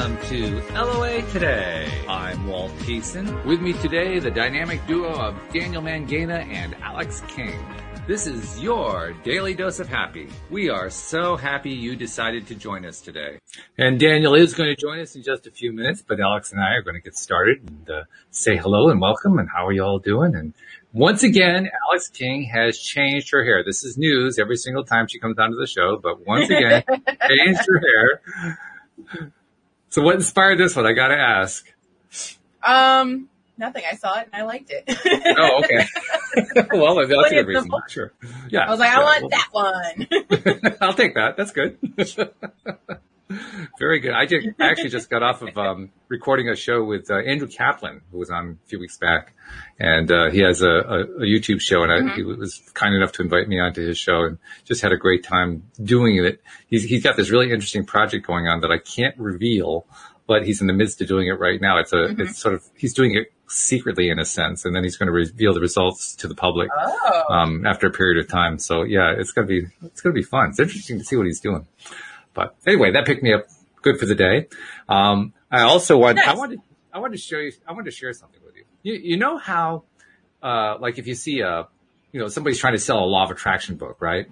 welcome to LOA Today. I'm Walt Peason. With me today, the dynamic duo of Daniel Mangena and Alex King. This is your Daily Dose of Happy. We are so happy you decided to join us today. And Daniel is going to join us in just a few minutes, but Alex and I are going to get started and say hello and welcome and how are you all doing? And once again, Alex King has changed her hair. This is news every single time she comes onto the show, but once again, changed her hair. So what inspired this one? I got to ask. Nothing. I saw it and I liked it. Oh, okay. Well, that's a good reason. Sure. Yeah. I was like, I want that one. I'll take that. That's good. Very good. I actually just got off of recording a show with Andrew Kaplan, who was on a few weeks back, and he has a YouTube show, and he was kind enough to invite me onto his show, and just had a great time doing it. He's got this really interesting project going on that I can't reveal, but he's in the midst of doing it right now. It's sort of, he's doing it secretly in a sense, and then he's going to reveal the results to the public after a period of time. So yeah, it's going to be fun. It's interesting to see what he's doing. But anyway, that picked me up good for the day. I also wanted to share something with you. You know how, like if you see somebody's trying to sell a law of attraction book, right?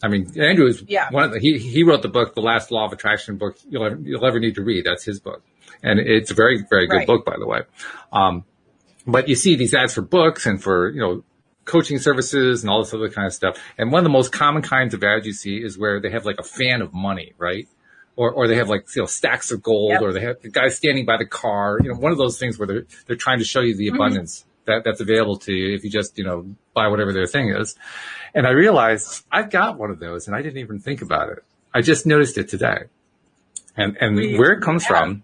I mean, Andrew is he wrote the book, The Last Law of Attraction book you'll ever need to read. That's his book. And it's a very, very good book, by the way. But you see these ads for books and for, coaching services and all this other kind of stuff. And one of the most common kinds of ads you see is where they have like a fan of money, right? Or they have like, stacks of gold, or they have the guy standing by the car, one of those things where they're trying to show you the abundance that's available to you if you just, buy whatever their thing is. And I realized I've got one of those and I didn't even think about it. I just noticed it today. And where it comes from,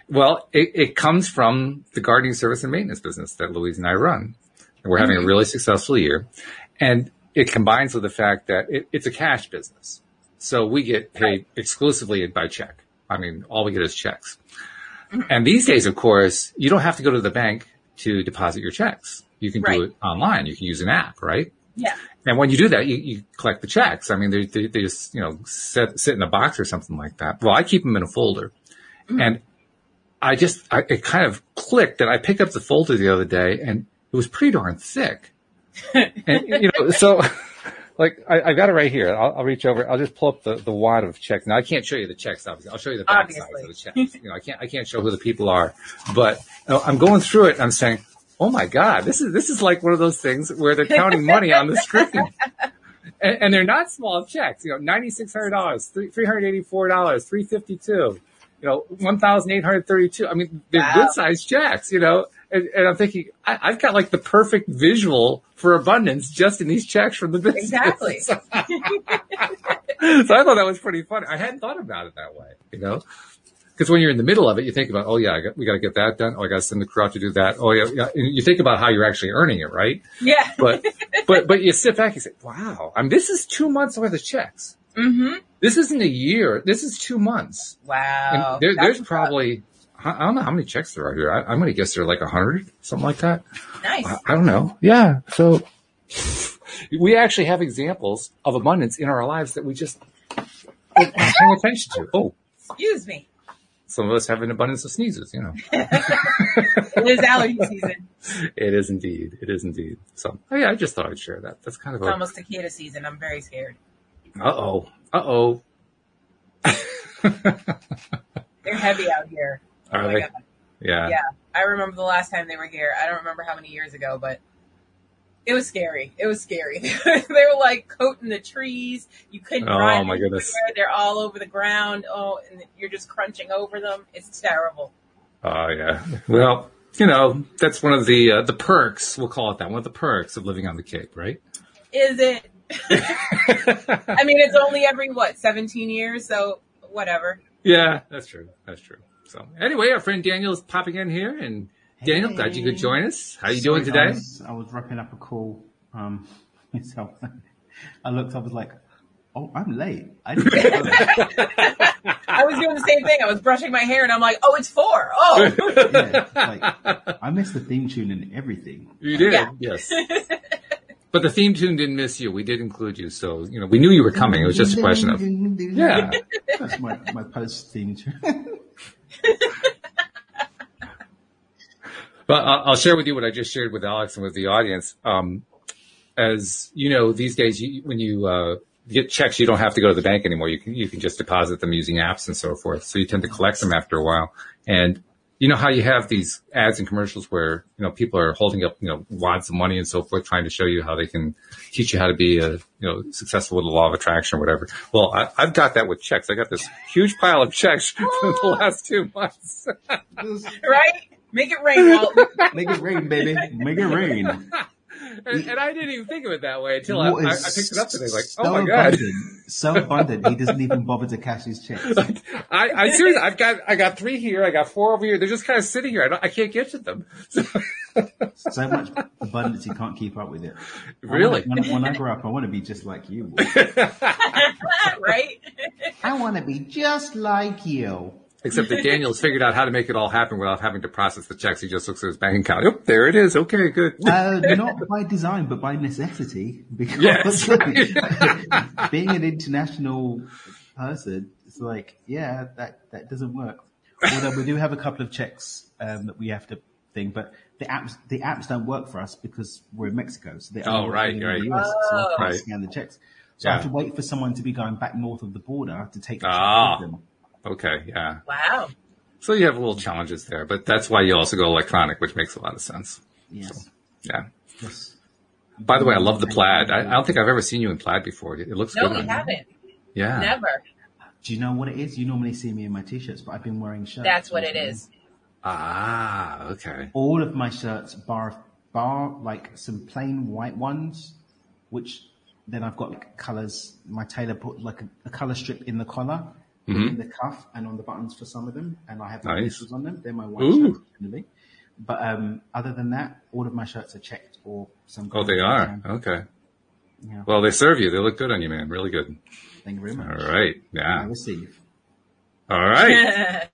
well, it comes from the gardening service and maintenance business that Louise and I run. And we're having a really successful year. And it combines with the fact that it's a cash business. So we get paid exclusively by check. I mean, all we get is checks. And these days, of course, you don't have to go to the bank to deposit your checks. You can do it online. You can use an app, right? Yeah. And when you do that, you collect the checks. I mean, they just, sit in a box or something like that. Well, I keep them in a folder. And it kind of clicked that I picked up the folder the other day and it was pretty darn thick. And, so like I got it right here. I'll reach over. I'll just pull up the wad of checks. Now I can't show you the checks, obviously. I'll show you the back sides of the checks. I can't show who the people are, but I'm going through it and I'm saying, oh my God, this is like one of those things where they're counting money on the screen. And they're not small checks, $9,600, $384, $352, $1,832. I mean, they're good sized checks, and I'm thinking, I've got like the perfect visual for abundance just in these checks from the business. Exactly. So I thought that was pretty funny. I hadn't thought about it that way, because when you're in the middle of it, you think about, oh yeah, we got to get that done. Oh, I got to send the crew out to do that. Oh yeah. And you think about how you're actually earning it, right? Yeah. But you sit back and say, wow, I mean, this is 2 months worth of checks. Mm-hmm. This isn't a year. This is 2 months. Wow. And there's probably, I don't know how many checks there are here. I'm going to guess there are like 100, something like that. Nice. I don't know. Yeah. So we actually have examples of abundance in our lives that we just don't pay attention to. Oh, excuse me. Some of us have an abundance of sneezes, It is allergy season. It is indeed. It is indeed. So, I just thought I'd share that. That's kind of it's almost cicada season. I'm very scared. Uh-oh. They're heavy out here. Are they? God. Yeah. Yeah. I remember the last time they were here. I don't remember how many years ago, but it was scary. They were like coating the trees. You couldn't drive. Oh my goodness. Anywhere. They're all over the ground. Oh, and you're just crunching over them. It's terrible. Oh yeah. Well, that's one of the perks. We'll call it that. One of the perks of living on the Cape, right? Is it? I mean, it's only every 17 years, so whatever. Yeah, that's true. So anyway, our friend Daniel is popping in here, and Daniel, glad you could join us. How you doing today? I was wrapping up a call. So I looked, I was like, oh, I'm late. I didn't know that. I was doing the same thing. I was brushing my hair and I'm like, oh, it's 4. Oh. Yeah, I missed the theme tune and everything. You did, yes. But the theme tune didn't miss you. We did include you. So, we knew you were coming. It was just a question of, yeah. That's my post theme tune. But I'll share with you what I just shared with Alex and with the audience. As you know, these days, when you get checks, you don't have to go to the bank anymore. You can just deposit them using apps and so forth. So you tend to collect them after a while. And you know how you have these ads and commercials where, people are holding up, wads of money and so forth, trying to show you how they can teach you how to be, successful with the law of attraction or whatever. Well, I've got that with checks. I got this huge pile of checks for the last 2 months. Right? Make it rain, Walt. Make it rain, baby. Make it rain. And I didn't even think of it that way until I picked it up today. Like, so oh my God. So abundant. He doesn't even bother to cash his checks. I seriously, I got 3 here. I got 4 over here. They're just kind of sitting here. I can't get to them. So much abundance, you can't keep up with it. Really? When I grow up, I want to be just like you. Right? I want to be just like you. Except that Daniel's figured out how to make it all happen without having to process the checks. He just looks at his bank account. Oh, there it is. Okay, good. Not by design, but by necessity. Because being an international person, it's like, that doesn't work. Although we do have a couple of checks that we have to think, but the apps don't work for us because we're in Mexico. So they only work in the US, so I can't scan the checks. So I have to wait for someone to be going back north of the border to take the check with them. Okay, yeah. Wow. So you have little challenges there, but that's why you also go electronic, which makes a lot of sense. Yes. So, yeah. Yes. By the way, I love the plaid. I don't think I've ever seen you in plaid before. It looks good. No, we haven't. Yeah. Never. Do you know what it is? You normally see me in my t-shirts, but I've been wearing shirts. That's what it is. Ah, okay. All of my shirts, bar like some plain white ones, which then I've got like colors. My tailor put like a color strip in the collar. In the cuff and on the buttons for some of them, and I have the initials on them. They're my white shirts, generally. But other than that, all of my shirts are checked or some. Oh, they are? Okay. Yeah. Well, they serve you. They look good on you, man. Really good. Thank you very much. All right. Yeah. I receive. All right.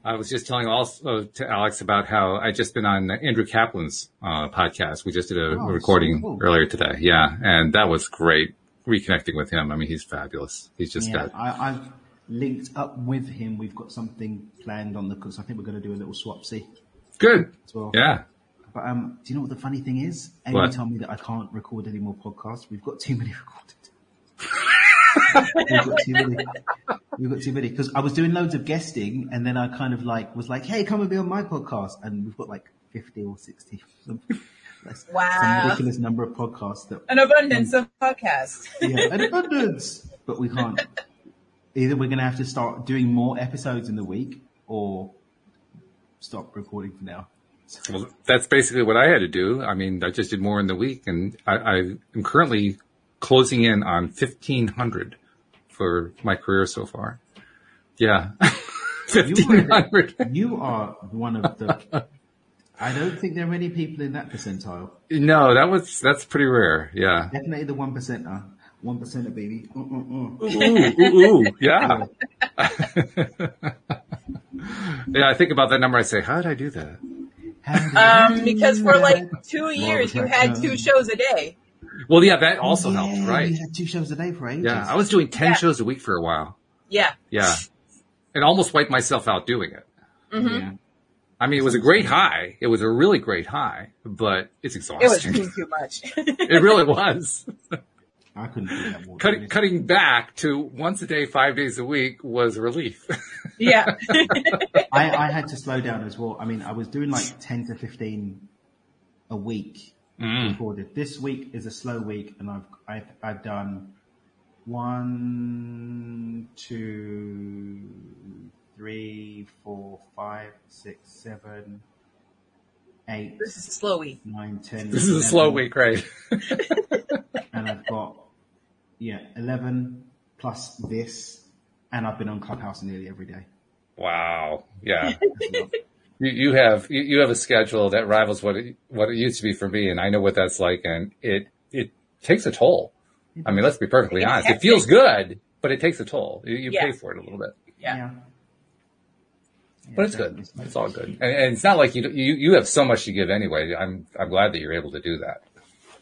I was just telling also to Alex about how I just been on Andrew Kaplan's podcast. We just did a recording earlier today. Yeah, and that was great. Reconnecting with him. I mean, he's fabulous. He's just got. I've linked up with him. We've got something planned on because I think we're going to do a little swapsy. Good. As well. Yeah. But do you know what the funny thing is? Amy told me that I can't record any more podcasts. We've got too many recorded. We've got too many because I was doing loads of guesting, and then I kind of was like, "Hey, come and be on my podcast," and we've got like 50 or 60. Wow. Some ridiculous number of podcasts. An abundance of podcasts. Yeah, an abundance. But we can't. Either we're going to have to start doing more episodes in the week or stop recording for now. Well, that's basically what I had to do. I mean, I just did more in the week, and I am currently closing in on 1,500 for my career so far. Yeah. 1,500. You are one of the... I don't think there are many people in that percentile. No, that's pretty rare. Yeah. Definitely the 1%er. 1%er, baby. Ooh, yeah. Yeah, I think about that number. I say, how did I do that? Because for like 2 years, you had 2 shows a day. Well, yeah, that also helped, right? You had 2 shows a day for ages. Yeah, I was doing 10 shows a week for a while. Yeah. Yeah. And almost wiped myself out doing it. Mm-hmm. Yeah. I mean, it was a great high. It was a really great high, but it's exhausting. It was too much. It really was. I couldn't do that more. Cutting back to once a day, 5 days a week was a relief. Yeah. I had to slow down as well. I mean, I was doing like 10 to 15 a week recorded. This week is a slow week, and I've done 1, 2, 3, 4, 5, 6, 7, 8. This is a slow week. 9, 10. This is a slow week, right? And I've got 11 plus this, and I've been on Clubhouse nearly every day. Wow. Yeah. You have a schedule that rivals what it used to be for me, and I know what that's like, and it takes a toll. I mean, let's be perfectly honest. It feels good, but it takes a toll. You pay for it a little bit. Yeah. But it's good. It's all good. And it's not like you have so much to give anyway. I'm glad that you're able to do that.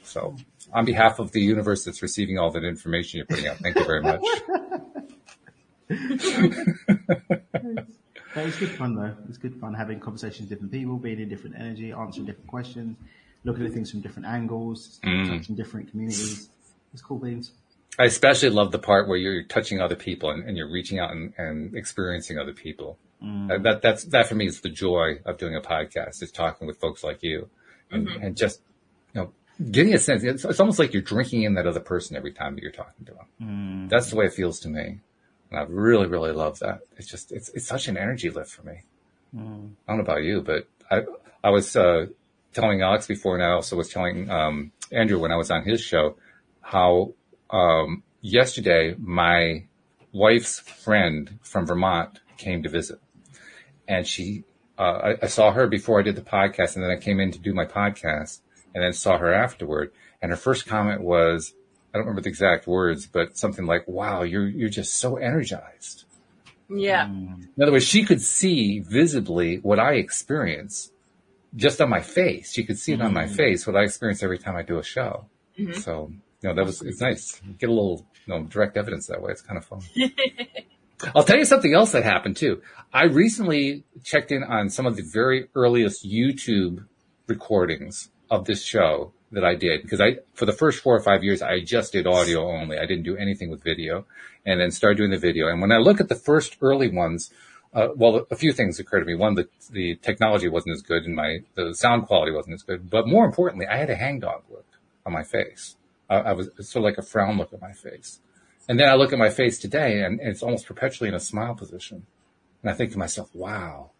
So on behalf of the universe that's receiving all that information you're putting out, thank you very much. But it's good fun though. It's good fun having conversations with different people, being in different energy, answering different questions, looking at things from different angles, touching different communities. It's cool beans. I especially love the part where you're touching other people and you're reaching out and experiencing other people. That for me is the joy of doing a podcast, is talking with folks like you and just, getting a sense. It's almost like you're drinking in that other person every time that you're talking to them. That's the way it feels to me. And I really, really love that. It's just, it's such an energy lift for me. I don't know about you, but I was, telling Alex before, and I also was telling, Andrew when I was on his show, how, yesterday my wife's friend from Vermont came to visit, and I saw her before I did the podcast, and then I came in to do my podcast and then saw her afterward. And her first comment was, I don't remember the exact words, but something like, wow, you're just so energized. Yeah. In other words, she could see visibly what I experience just on my face. She could see it on my face, what I experience every time I do a show. So, it's nice. You get a little, direct evidence that way. It's kind of fun. I'll tell you something else that happened too. I recently checked in on some of the very earliest YouTube recordings of this show that I did, because for the first 4 or 5 years, I just did audio only. I didn't do anything with video, and then started doing the video. And when I look at the first early ones, a few things occurred to me. One, the technology wasn't as good, and the sound quality wasn't as good. But more importantly, I had a hangdog look on my face. I was sort of like a frown look on my face. And then I look at my face today, and it's almost perpetually in a smile position. And I think to myself, wow,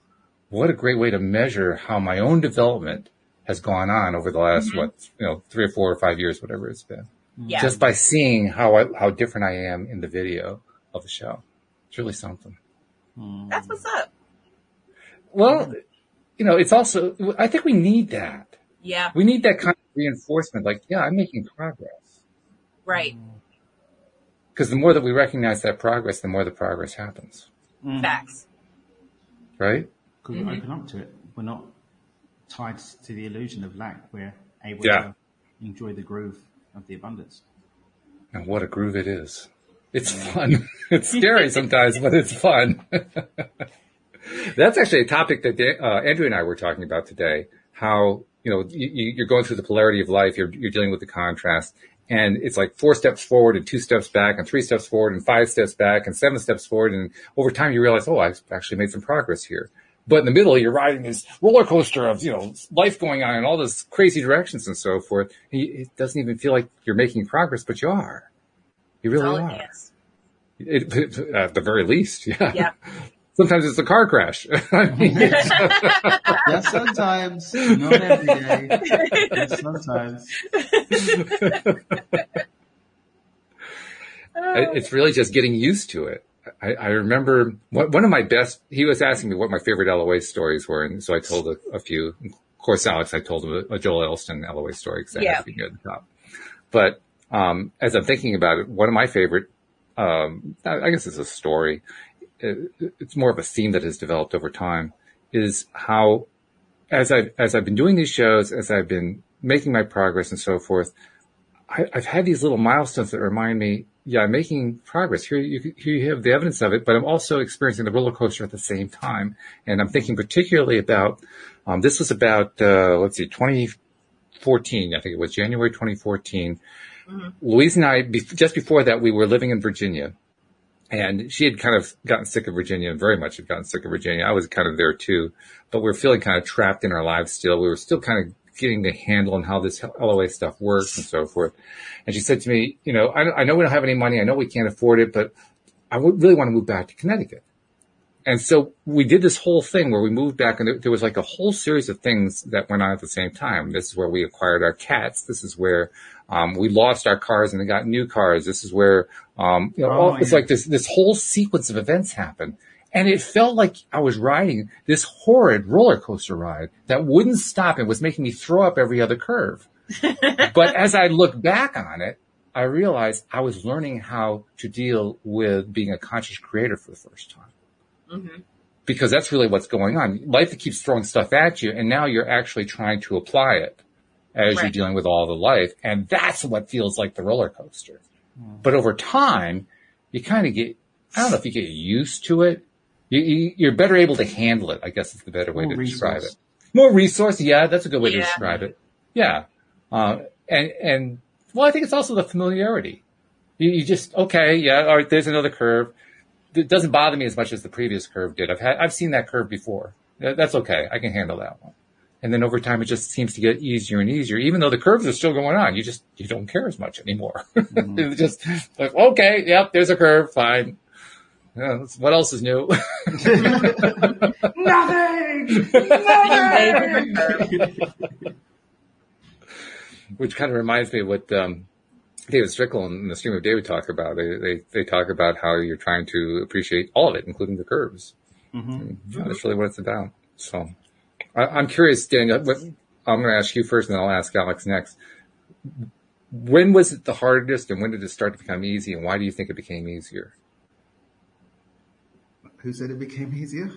what a great way to measure how my own development has gone on over the last, 3 or 4 or 5 years, whatever it's been. Yeah. Just by seeing how different I am in the video of the show. It's really something. That's what's up. Well, it's also, I think we need that. Yeah. We need that kind of reinforcement. Like, yeah, I'm making progress. Right. Because the more that we recognize that progress, the more the progress happens. Facts. Right? Because we open up to it. We're not tied to the illusion of lack. We're able to enjoy the groove of the abundance. And what a groove it is. It's fun. It's scary sometimes, but it's fun. That's actually a topic that Andrew and I were talking about today. How, you're going through the polarity of life. You're dealing with the contrast. And it's like 4 steps forward and 2 steps back and 3 steps forward and 5 steps back and 7 steps forward. And over time you realize, I've actually made some progress here. But in the middle, you're riding this roller coaster of, life going on in all these crazy directions and so forth. And it doesn't even feel like you're making progress, but you are. You really are. At the very least, yeah. Yeah. Sometimes it's a car crash. Yes, sometimes. Not every day. Yes, sometimes. It's really just getting used to it. I remember one of my best, he was asking me what my favorite LOA stories were, and so I told a few. Of course, Alex, I told him a Joel Elston LOA story because that had to be good at the top. But as I'm thinking about it, one of my favorite, I guess it's a story, it's more of a theme that has developed over time, is how, as I've been doing these shows, as I've been making my progress and so forth, I've had these little milestones that remind me, I'm making progress. Here you have the evidence of it, but I'm also experiencing the roller coaster at the same time. And I'm thinking particularly about, this was about, 2014, I think it was January 2014. Louise and I, just before that, we were living in Virginia. And she had kind of gotten sick of Virginia, and very much had gotten sick of Virginia. I was kind of there too, but we were feeling kind of trapped in our lives still. We were still kind of getting the handle on how this LOA stuff works and so forth. And she said to me, I know we don't have any money. I know we can't afford it, but I really want to move back to Connecticut. And so we did this whole thing where we moved back, and there was like a whole series of things that went on at the same time. This is where we acquired our cats. This is where we lost our cars and then got new cars. This is where it's like this whole sequence of events happened. And it felt like I was riding this horrid roller coaster ride that wouldn't stop and was making me throw up every other curve. But as I look back on it, I realized I was learning how to deal with being a conscious creator for the first time. Because that's really what's going on. Life keeps throwing stuff at you, and now you're actually trying to apply it as you're dealing with all the life. And that's what feels like the roller coaster. But over time, you kind of get, I don't know if you get used to it. you're better able to handle it, I guess is the better way to describe it. More More resource, yeah, that's a good way to describe it. Yeah. And well, I think it's also the familiarity. You just, okay, yeah, all right, there's another curve. It doesn't bother me as much as the previous curve did. I've seen that curve before. That's okay. I can handle that one. And then over time, it just seems to get easier and easier, even though the curves are still going on. You don't care as much anymore. Mm-hmm. It's just like, okay, yep, there's a curve, fine. Yeah, what else is new? Nothing! Which kind of reminds me of what David Strickland and the Stream of David talk about. They talk about how you're trying to appreciate all of it, including the curves. Mm-hmm. That's really what it's about. So I'm curious, Daniel, I'm going to ask you first and then I'll ask Alex next. When was it the hardest and when did it start to become easy and why do you think it became easier? Who said it became easier?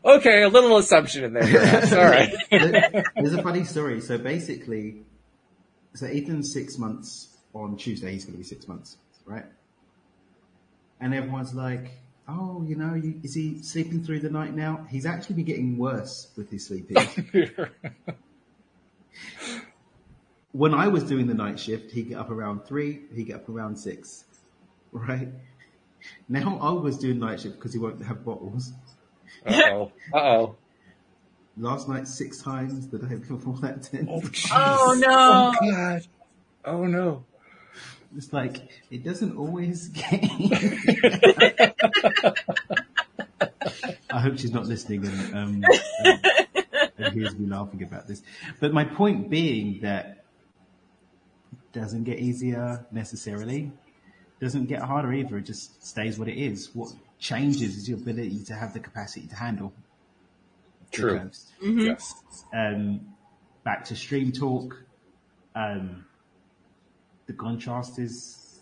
Okay, a little assumption in there. Perhaps. All right. There's a funny story. So basically, Ethan's 6 months on Tuesday. He's going to be 6 months, right? And everyone's like, oh, is he sleeping through the night now? He's actually been getting worse with his sleeping. When I was doing the night shift, he'd get up around 3, he'd get up around 6, right? Now I was doing night shift because he won't have bottles. Uh-oh. Last night 6 times, the day before that 10. Oh no. Oh God. Oh no. It's like, it doesn't always get I hope she's not listening and hears me laughing about this. But my point being that it doesn't get easier necessarily. Doesn't get harder either. It just stays what it is. What changes is your ability to have the capacity to handle. True. Mm-hmm. Yes. Back to Stream Talk. The contrast is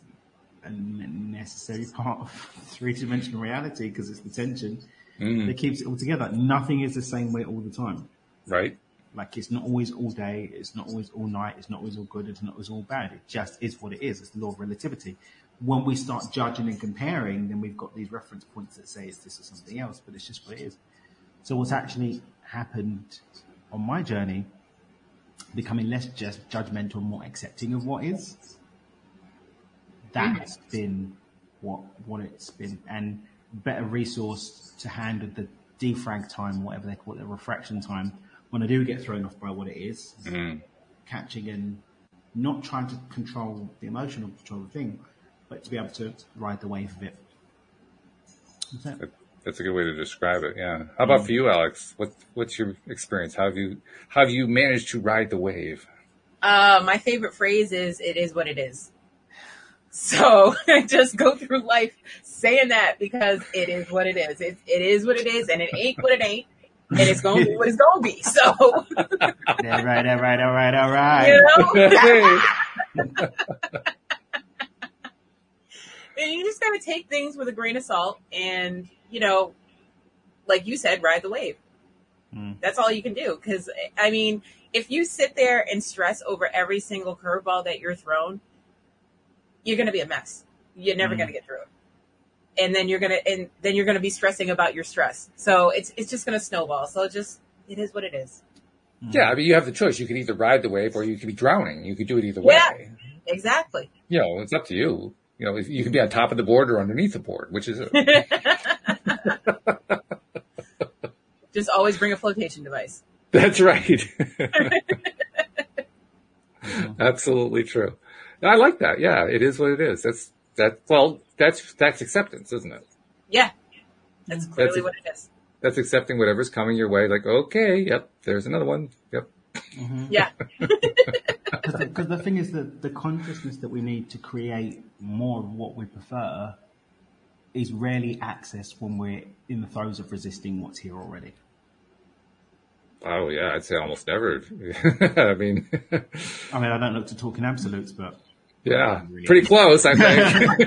a necessary part of three-dimensional reality because it's the tension that keeps it all together. Nothing is the same way all the time. Right. Like it's not always all day. It's not always all night. It's not always all good. It's not always all bad. It just is what it is. It's the law of relativity. When we start judging and comparing, then we've got these reference points that say it's this or something else, but it's just what it is. So what's actually happened on my journey, becoming less just judgmental, more accepting of what is, that's been what it's been, and better resource to handle the defrag time, whatever they call it, the refraction time, when I do get thrown off by what it is, catching and not trying to control the emotional control of the thing, but to be able to ride the wave of it. That's a good way to describe it. Yeah. How about for you, Alex? What's your experience? How have you managed to ride the wave? My favorite phrase is "It is what it is." So I just go through life saying that because it is what it is. It is what it is, and it ain't what it ain't, and it's gonna be what it's gonna be. So. All right. You know? And you just gotta take things with a grain of salt and, like you said, ride the wave. That's all you can do. Because, I mean, if you sit there and stress over every single curveball that you're thrown, you're going to be a mess. You're never going to get through it. And then you're going to be stressing about your stress. So it's just going to snowball. So it is what it is. Yeah. I mean, you have the choice. You can either ride the wave or you could be drowning. You could do it either way. Yeah, exactly. It's up to you. You can be on top of the board or underneath the board, which is it? Just always bring a flotation device. That's right. Absolutely true. I like that. Yeah, it is what it is. That's acceptance, isn't it? Yeah. That's clearly what it is. That's accepting whatever's coming your way. Like, okay, yep, there's another one. Yep. Mm-hmm. Yeah. Because the thing is that the consciousness that we need to create more of what we prefer is rarely accessed when we're in the throes of resisting what's here already. Oh yeah, I'd say almost never. I mean, I don't look to talk in absolutes, but yeah, pretty close, I think.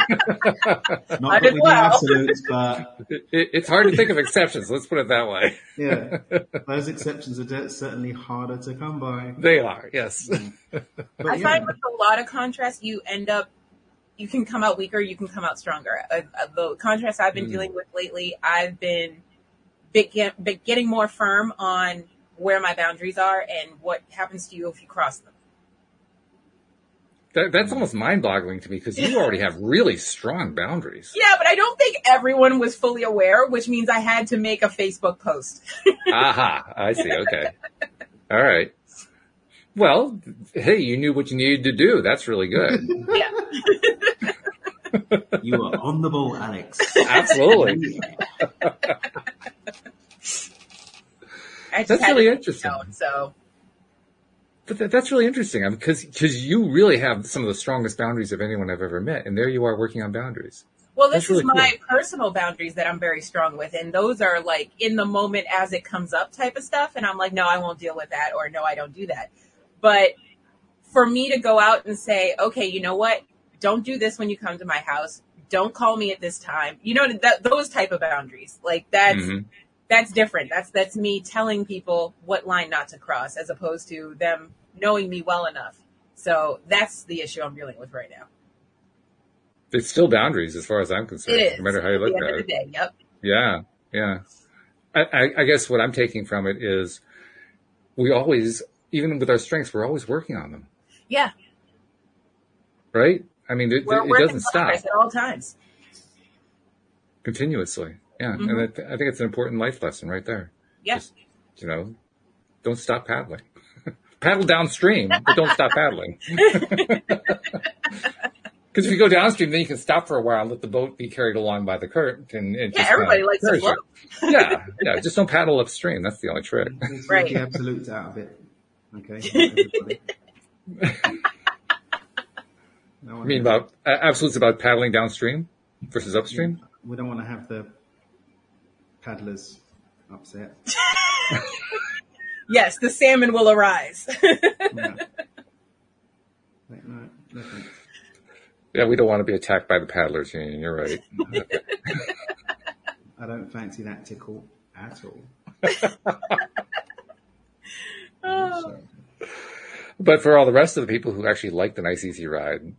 Not that we do absolutes, but it's hard to think of exceptions. Let's put it that way. Yeah, those exceptions are certainly harder to come by. They are, yes. But I find with a lot of contrast, you end up you can come out weaker, you can come out stronger. The contrast I've been dealing with lately, I've been getting more firm on where my boundaries are and what happens to you if you cross them. That's almost mind-boggling to me because you already have really strong boundaries. Yeah, but I don't think everyone was fully aware, which means I had to make a Facebook post. Aha, I see. Okay. All right. Well, hey, you knew what you needed to do. That's really good. Yeah. You are on the ball, Alex. Absolutely. That's really interesting. So. But that's really interesting because you really have some of the strongest boundaries of anyone I've ever met, and there you are working on boundaries. Well, this is my personal boundaries that I'm very strong with, and those are like in the moment as it comes up type of stuff, and I'm like, no, I won't deal with that, or no, I don't do that. But for me to go out and say, okay, you know what? Don't do this when you come to my house. Don't call me at this time. You know, those type of boundaries, like that's different. That's me telling people what line not to cross as opposed to them knowing me well enough. So that's the issue I'm dealing with right now. It's still boundaries as far as I'm concerned, it is. No matter how you look at it. At the end of the day, yep. Yeah, yeah. I guess what I'm taking from it is we always, even with our strengths, we're always working on them. Yeah. Right? I mean, it doesn't stop. At all times. Continuously. Yeah. Mm-hmm. And I think it's an important life lesson right there. Yeah. Just, don't stop paddling. Paddle downstream, but don't stop paddling. Because if you go downstream, then you can stop for a while and let the boat be carried along by the current. And just, everybody likes to float. Yeah. Just don't paddle upstream. That's the only trick. Right. The absolutes out of it. Okay. You mean about absolutes about paddling downstream versus upstream? We don't want to have the paddlers upset. Yes, the salmon will arise. No, thanks. Yeah, we don't want to be attacked by the paddlers union. You're right. I don't fancy that tickle at all. But for all the rest of the people who actually like the nice, easy ride,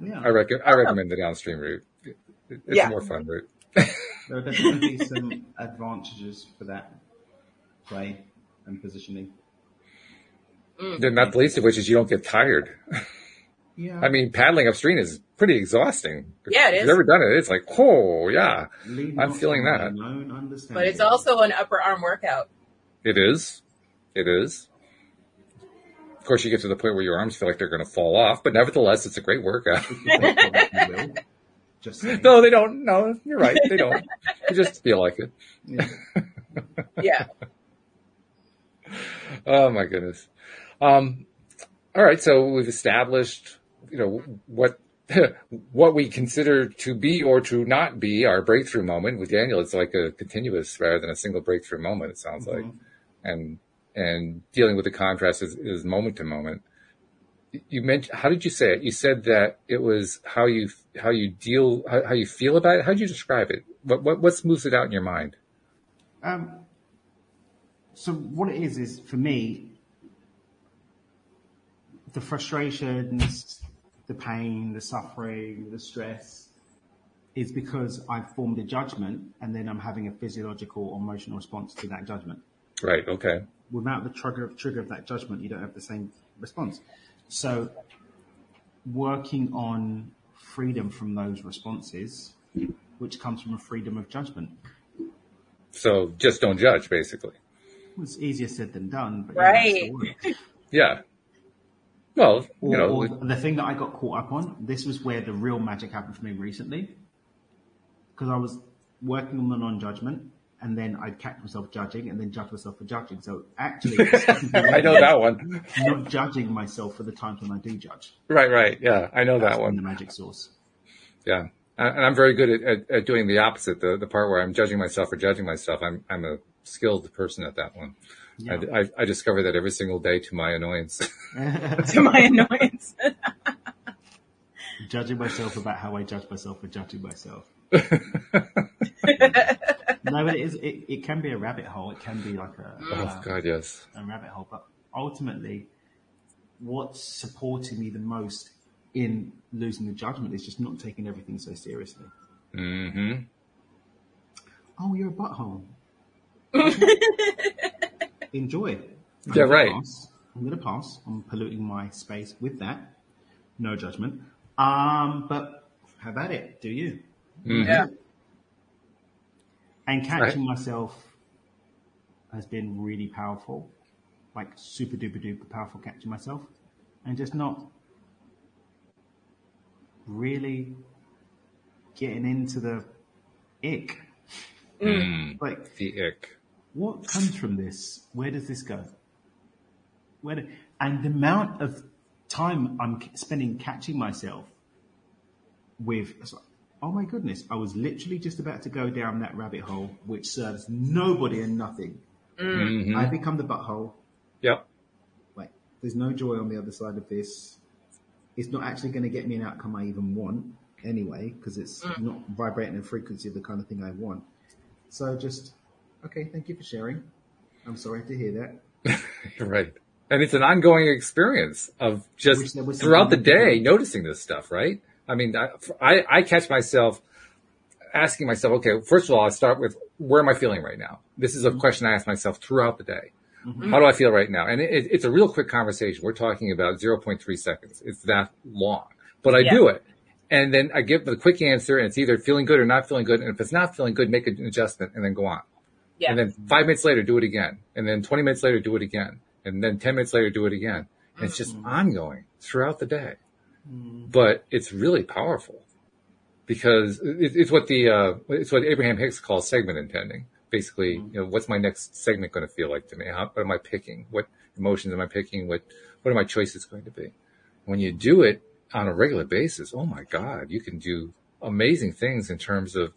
I recommend the downstream route. It's a more fun route. There are definitely some advantages for that play and positioning. Not the least of which is you don't get tired. Yeah. I mean, paddling upstream is pretty exhausting. Yeah, it is. If you've ever done it, it's like, oh, yeah, I'm feeling that. But it's also an upper arm workout. It is. Of course, you get to the point where your arms feel like they're going to fall off, but nevertheless, it's a great workout. No, they don't. No, you're right. They don't. They just feel like it. Yeah. Oh my goodness. All right. So we've established, what we consider to be or to not be our breakthrough moment. With Daniel, it's like a continuous rather than a single breakthrough moment. It sounds like, and dealing with the contrast is moment to moment. You mentioned, how did you say it? You said that it was how you feel about it. How did you describe it? What moves it out in your mind? So what it is for me, the frustrations, the pain, the suffering, the stress is because I've formed a judgment and then I'm having a physiological or emotional response to that judgment. Right. Okay. Without the trigger of that judgment, you don't have the same response. So working on freedom from those responses, which comes from a freedom of judgment. So just don't judge, basically. Well, it's easier said than done. But right. Yeah. Well, or the thing that I got caught up on, this was where the real magic happened for me recently. Because I was working on the non-judgment, and then I'd catch myself judging, and then judge myself for judging. So actually, I know that one. Not judging myself for the times when I do judge. Right. Yeah, I know that one. The magic source. Yeah, and I'm very good at doing the opposite. The part where I'm judging myself for judging myself. I'm a skilled person at that one. Yeah. I discover that every single day to my annoyance. To my annoyance. Judging myself about how I judge myself for judging myself. No, but it can be a rabbit hole. It can be like yes, a rabbit hole. But ultimately, what's supporting me the most in losing the judgment is just not taking everything so seriously. Mm-hmm. Oh, you're a butthole. Enjoy. Yeah, right. I'm going to pass on polluting my space with that. No judgment. But have at it. Do you? Mm-hmm. Yeah. And catching myself has been really powerful, like super duper duper powerful catching myself, and just not really getting into the ick. Like the ick. What comes from this? Where does this go? And the amount of time I'm spending catching myself with, it's like, oh my goodness, I was literally just about to go down that rabbit hole, which serves nobody and nothing. Mm-hmm. I become the butthole. Yep. Like, there's no joy on the other side of this. It's not actually going to get me an outcome I even want anyway, because it's not vibrating the frequency of the kind of thing I want. So just, okay, thank you for sharing. I'm sorry to hear that. Right. And it's an ongoing experience of just throughout the day noticing this stuff, right? I mean, I catch myself asking myself, okay, first of all, I start with, where am I feeling right now? This is a question I ask myself throughout the day. Mm-hmm. How do I feel right now? And it's a real quick conversation. We're talking about 0.3 seconds. It's that long, but I do it. And then I give the quick answer, and it's either feeling good or not feeling good. And if it's not feeling good, make an adjustment and then go on. Yeah. And then 5 minutes later, do it again. And then 20 minutes later, do it again. And then 10 minutes later, do it again. And it's just ongoing throughout the day. But it's really powerful because it's what Abraham Hicks calls segment intending. Basically, what's my next segment going to feel like to me? What am I picking? What emotions am I picking? What are my choices going to be? When you do it on a regular basis, oh my God, you can do amazing things in terms of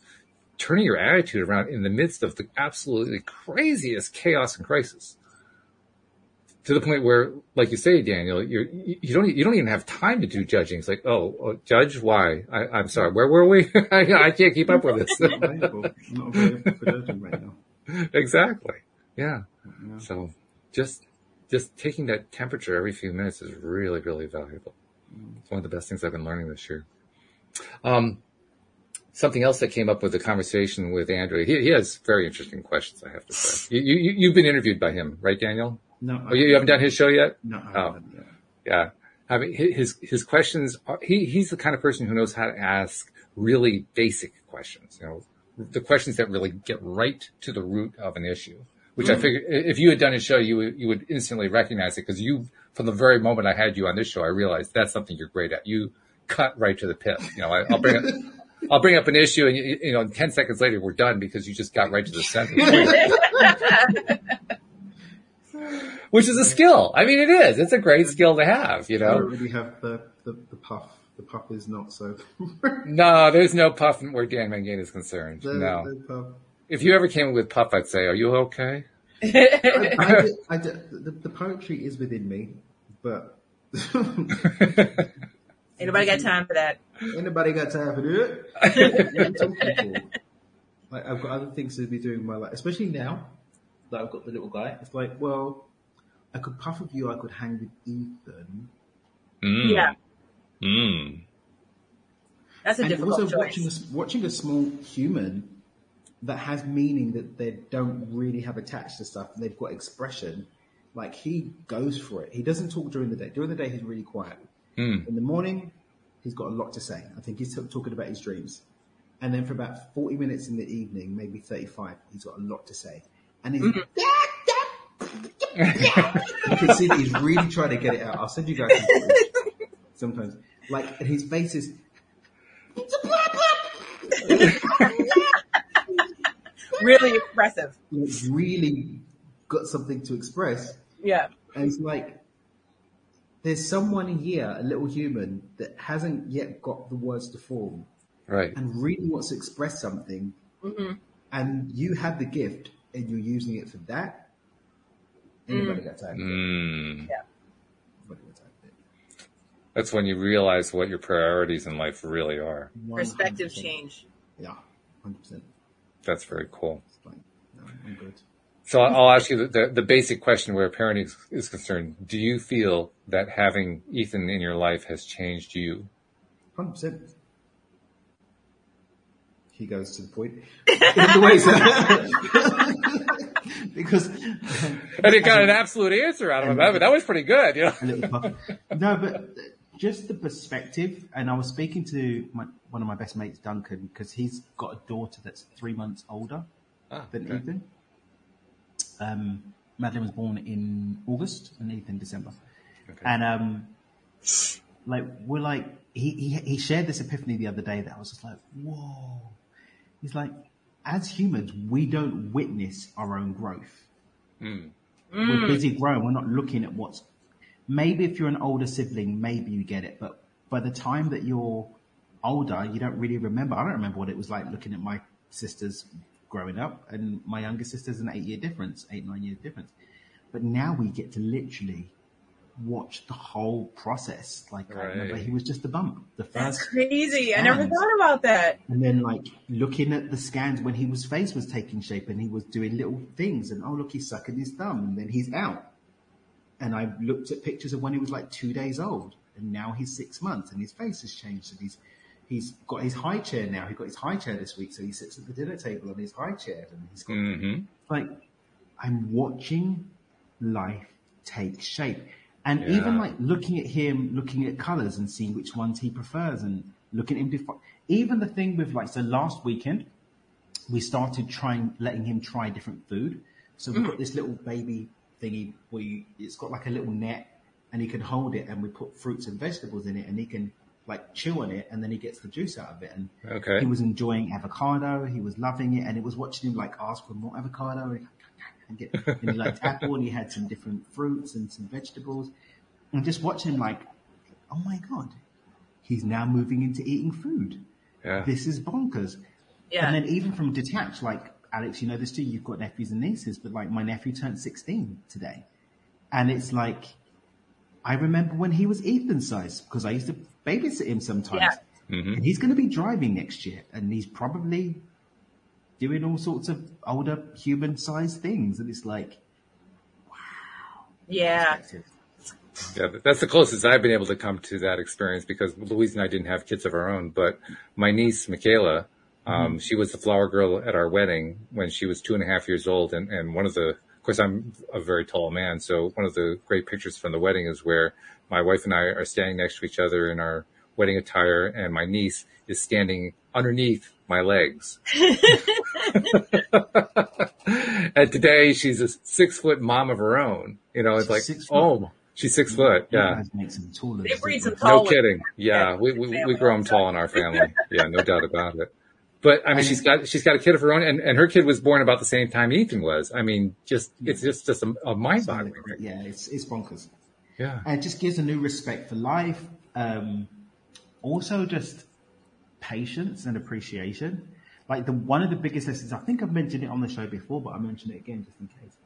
turning your attitude around in the midst of the absolutely craziest chaos and crisis. To the point where, like you say, Daniel, you don't even have time to do judging. It's like, judge, why? I'm sorry, where were we? I can't keep up with this. Not available for judging right now. Exactly. Yeah. So just taking that temperature every few minutes is really, really valuable. It's one of the best things I've been learning this year. Something else that came up with the conversation with Andrew. He has very interesting questions, I have to say. You've been interviewed by him, right, Daniel? No. You haven't done his show yet? No, I haven't yet. Yeah. I mean, his questions are, he's the kind of person who knows how to ask really basic questions, the questions that really get right to the root of an issue, which I figured if you had done his show, you would instantly recognize it because from the very moment I had you on this show, I realized that's something you're great at. You cut right to the pith. I'll bring up an issue and 10 seconds later we're done because you just got right to the center. Which is a skill. I mean, it is. It's a great skill to have, I don't really have the puff. The puff is not so. No, there's no puff where Dan Mangane is concerned. No. The puff. If you ever came with puff, I'd say, are you okay? The poetry is within me, but. Ain't nobody got time for that. Ain't nobody got time for that. Like, I've got other things to be doing in my life, especially now that I've got the little guy. It's like, well, I could puff with you, I could hang with Ethan. Yeah. That's a and difficult also choice. watching a small human that has meaning that they don't really have attached to stuff, and they've got expression. Like, he goes for it. He doesn't talk during the day. During the day, he's really quiet. In the morning, he's got a lot to say. I think he's talking about his dreams. And then for about 40 minutes in the evening, maybe 35, he's got a lot to say. And he's... You can see that he's really trying to get it out. I'll send you guys some footage sometimes. Like, his face is... Really expressive. He's really got something to express. Yeah. And it's like, there's someone here, a little human, that hasn't yet got the words to form. Right. And really wants to express something. And you have the gift and you're using it for that. Anybody got time? Yeah. That's when you realize what your priorities in life really are. 100%. Perspective change. Yeah, 100%. That's very cool. It's like, no, I'm good. So I'll ask you the basic question where parenting is concerned. Do you feel that having Ethan in your life has changed you? 100%. He goes to the point. In the way, because and he got an absolute answer out of him. That was pretty good. No, but just the perspective. And I was speaking to one of my best mates, Duncan, because he's got a daughter that's 3 months older than Ethan. Madeline was born in August and Ethan December. Okay. And he shared this epiphany the other day that I was just like, whoa. He's like, as humans, we don't witness our own growth. We're busy growing. We're not looking at what's... Maybe if you're an older sibling, maybe you get it. But by the time that you're older, you don't really remember. I don't remember what it was like looking at my sisters growing up. And my younger sister's an 9 year difference. But now we get to literally watch the whole process. Like, I remember he was just a bump. That's crazy. Scans. I never thought about that. And then looking at the scans when his face was taking shape and he was doing little things and, oh, look, he's sucking his thumb and then he's out. And I looked at pictures of when he was 2 days old and now he's 6 months and his face has changed and he's got his high chair now. He got his high chair this week. So he sits at the dinner table on his high chair and he's got, I'm watching life take shape. And even looking at him, looking at colours and seeing which ones he prefers and looking at him. Even the thing with so last weekend, we started letting him try different food. So we've got this little baby thingy where it's got a little net and he can hold it and we put fruits and vegetables in it and he can chew on it and then he gets the juice out of it. And he was enjoying avocado. He was loving it. And it was watching him ask for more avocado and he liked apple and he had some different fruits and some vegetables and just watching him oh my God, he's now moving into eating food. Yeah. This is bonkers. Yeah. And then even from detached, Alex, you know this too, you've got nephews and nieces, but my nephew turned 16 today. And it's I remember when he was Ethan's size because I used to babysit him sometimes. Yeah. And he's going to be driving next year and he's probably doing all sorts of older human-sized things. And it's wow. Yeah. Yeah, that's the closest I've been able to come to that experience because Louise and I didn't have kids of our own. But my niece, Michaela, she was the flower girl at our wedding when she was 2.5 years old. And one of of course, I'm a very tall man. So one of the great pictures from the wedding is where my wife and I are standing next to each other in our wedding attire. And my niece is standing underneath my legs. And today she's a 6 foot mom of her own. It's she's 6 foot. Yeah. They breed some tall. No kidding. Yeah. We grow them tall in our family. Yeah. No doubt about it. But I mean, she's got a kid of her own and her kid was born about the same time Ethan was. I mean, it's just a mind boggling. Yeah. It's bonkers. Yeah. And it just gives a new respect for life. Also just patience and appreciation. One of the biggest lessons, I think I've mentioned it on the show before, but I'll mention it again just in case.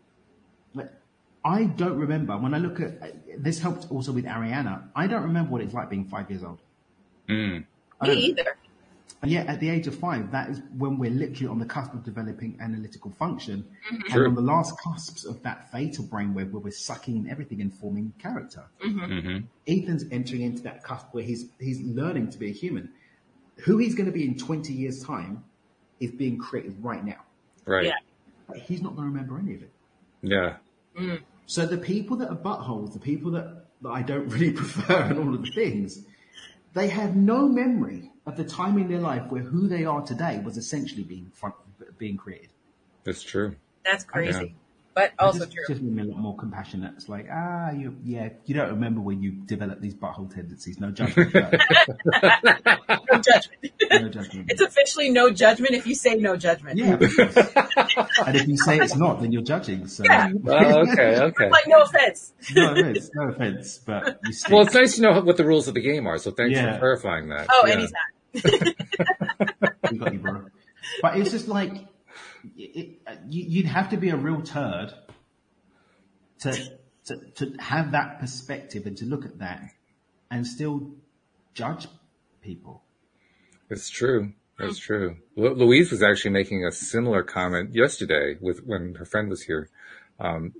I don't remember when I look at this helped also with Ariana. I don't remember what it's like being 5 years old. Me either. And yet at the age of 5, that is when we're literally on the cusp of developing analytical function. Mm-hmm. And on the last cusps of that fatal brainwave where we're sucking in everything and forming character. Mm-hmm. Ethan's entering into that cusp where he's learning to be a human. Who he's going to be in 20 years' time is being created right now. Right. Yeah. But he's not going to remember any of it. Yeah. Mm. So the people that are buttholes, the people that I don't really prefer and all of the things, they have no memory of the time in their life where who they are today was essentially being created. That's true. That's crazy. Yeah. But also true. Just made me a lot more compassionate. It's you don't remember when you develop these butthole tendencies. No judgment. No judgment. No judgment. It's officially no judgment if you say no judgment. Yeah. And if you say it's not, then you're judging. So. Yeah. Oh, okay. No offense. No offense. But you still... Well, it's nice to know what the rules of the game are. So thanks for clarifying that. Oh, anytime. We got you, bro. But it's just you'd have to be a real turd to have that perspective and to look at that and still judge people. It's true. That's true. Louise was actually making a similar comment yesterday when her friend was here.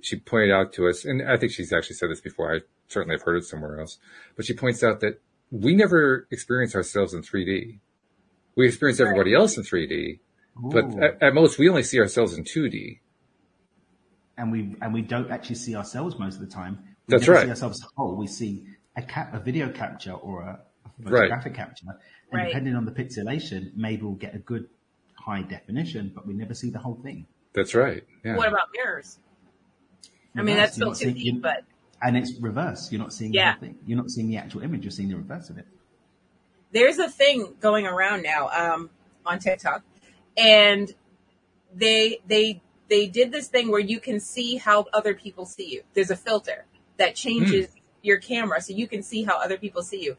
She pointed out to us, and I think she's actually said this before. I certainly have heard it somewhere else, but she points out that we never experience ourselves in 3D. We experience everybody else in 3D, but at most we only see ourselves in 2D. And we don't actually see ourselves most of the time. We That's never right. see ourselves whole. We see a video capture or a photographic capture. And depending on the pixelation, maybe we'll get a good high definition, but we never see the whole thing. That's right. Yeah. What about mirrors? I mean, that's still 2D, but... And it's reverse. You're not seeing the whole thing. You're not seeing the actual image. You're seeing the reverse of it. There's a thing going around now on TikTok, and they did this thing where you can see how other people see you. There's a filter that changes your camera so you can see how other people see you.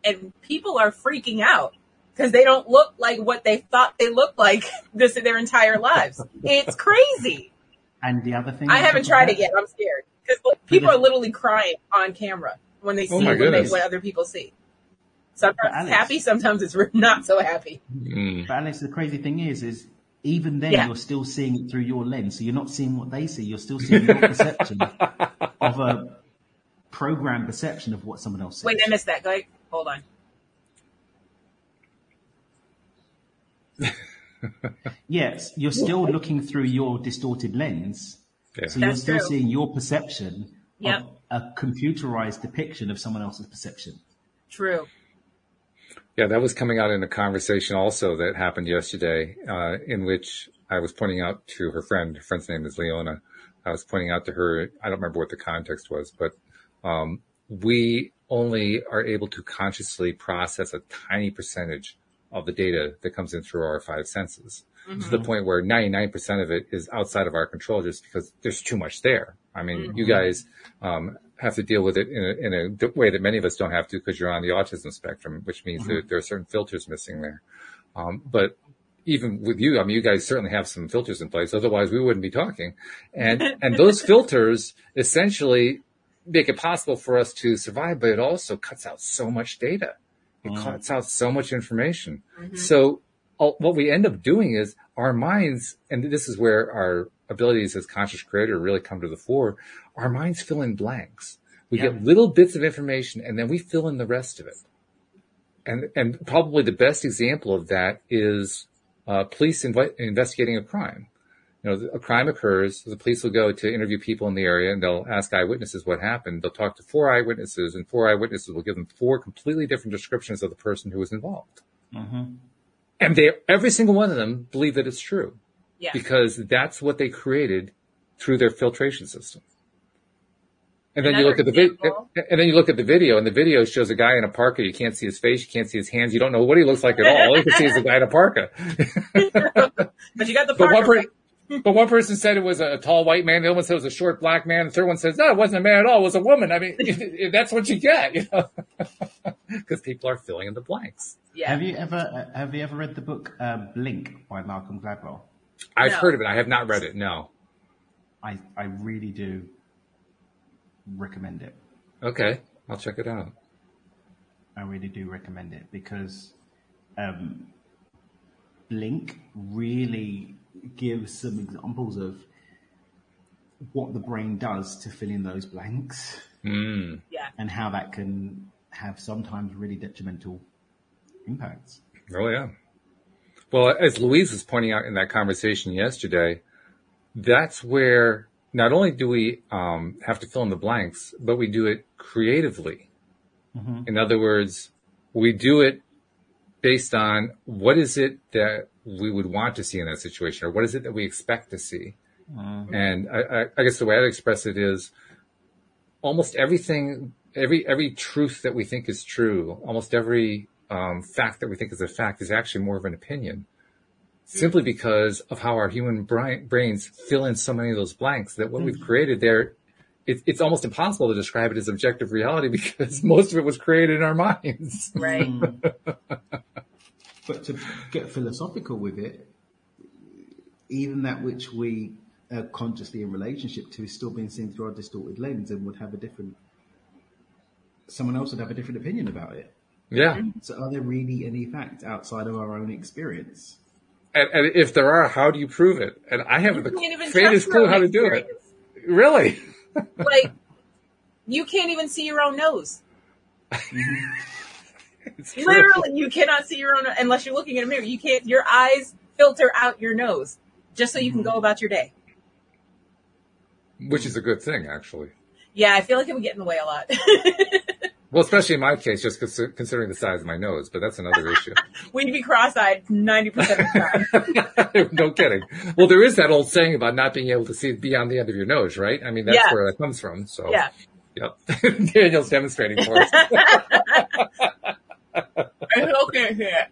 And people are freaking out because they don't look like what they thought they looked like their entire lives. It's crazy. And the other thing... I haven't tried it yet. I'm scared. Because people are literally crying on camera when they see what other people see. Sometimes it's happy, sometimes it's not so happy. But Alex, the crazy thing is even then you're still seeing it through your lens. So you're not seeing what they see. You're still seeing your perception of a programmed perception of what someone else sees. Wait, I missed that. Go ahead. Hold on. Yes, you're still looking through your distorted lens. Yeah. So you're still seeing your perception of a computerized depiction of someone else's perception. True. Yeah, that was coming out in a conversation also that happened yesterday, in which I was pointing out to her friend. Her friend's name is Leona. I was pointing out to her, I don't remember what the context was, but we only are able to consciously process a tiny percentage of the data that comes in through our five senses. To the point where 99% of it is outside of our control just because there's too much there. I mean, you guys have to deal with it in a way that many of us don't have to because you're on the autism spectrum, which means that there are certain filters missing there. But even with you, I mean, you guys certainly have some filters in place. Otherwise, we wouldn't be talking. And those filters essentially make it possible for us to survive, but it also cuts out so much data. It cuts out so much information. So what we end up doing is our minds, and this is where our abilities as conscious creator really come to the fore, our minds fill in blanks. We get little bits of information and then we fill in the rest of it. And probably the best example of that is police investigating a crime. You know, a crime occurs, the police will go to interview people in the area and they'll ask eyewitnesses what happened. They'll talk to 4 eyewitnesses and 4 eyewitnesses will give them 4 completely different descriptions of the person who was involved. And every single one of them believe that it's true because that's what they created through their filtration system. And then you look at the video, and then you look at the video, and the video shows a guy in a parka. You can't see his face, you can't see his hands, you don't know what he looks like at all. All you can see is the guy in a parka. But you got the parka. But one person said it was a tall white man. The other one said it was a short black man. The third one says, no, it wasn't a man at all. It was a woman. I mean, that's what you get, you know, because people are filling in the blanks. Yeah. Have you ever read the book Blink by Malcolm Gladwell? I've heard of it. I have not read it. No. I really do recommend it. Okay. I'll check it out. I really do recommend it because Blink really gives some examples of what the brain does to fill in those blanks and how that can have sometimes really detrimental impacts. Oh, yeah. Well, as Louise was pointing out in that conversation yesterday, that's where not only do we have to fill in the blanks, but we do it creatively. In other words, we do it based on what is it that we would want to see in that situation, or what is it that we expect to see. And I guess the way I'd express it is almost everything, every truth that we think is true, almost every fact that we think is a fact is actually more of an opinion, simply because of how our human brains fill in so many of those blanks that what we've created there, it's almost impossible to describe it as objective reality because most of it was created in our minds. Right. But to get philosophical with it, even that which we are consciously in relationship to is still being seen through our distorted lens and would have someone else would have a different opinion about it. Yeah. So are there really any facts outside of our own experience? And if there are, how do you prove it? And I haven't the faintest clue how to do it. Really? Like, you can't even see your own nose. Literally, you cannot see your own unless you're looking in a mirror. You can't. Your eyes filter out your nose just so you can go about your day. Which is a good thing, actually. Yeah, I feel like it would get in the way a lot. Well, especially in my case, just considering the size of my nose, but that's another issue. We'd be cross-eyed 90% of the time. No kidding. Well, there is that old saying about not being able to see beyond the end of your nose, right? I mean, that's where that comes from. So, yeah. Yep. Daniel's demonstrating for us. I still can't see it.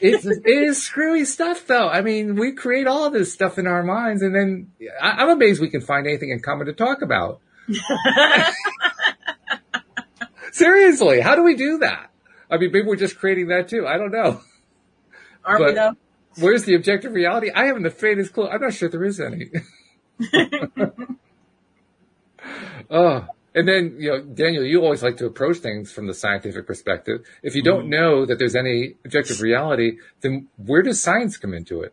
It is screwy stuff, though. I mean, we create all of this stuff in our minds, and then I'm amazed we can find anything in common to talk about. Seriously, how do we do that? I mean, maybe we're just creating that too. I don't know. Aren't we though? Where's the objective reality? I haven't the faintest clue. I'm not sure there is any. Oh. And then, Daniel, you always like to approach things from the scientific perspective. If you don't know that there's any objective reality, then where does science come into it?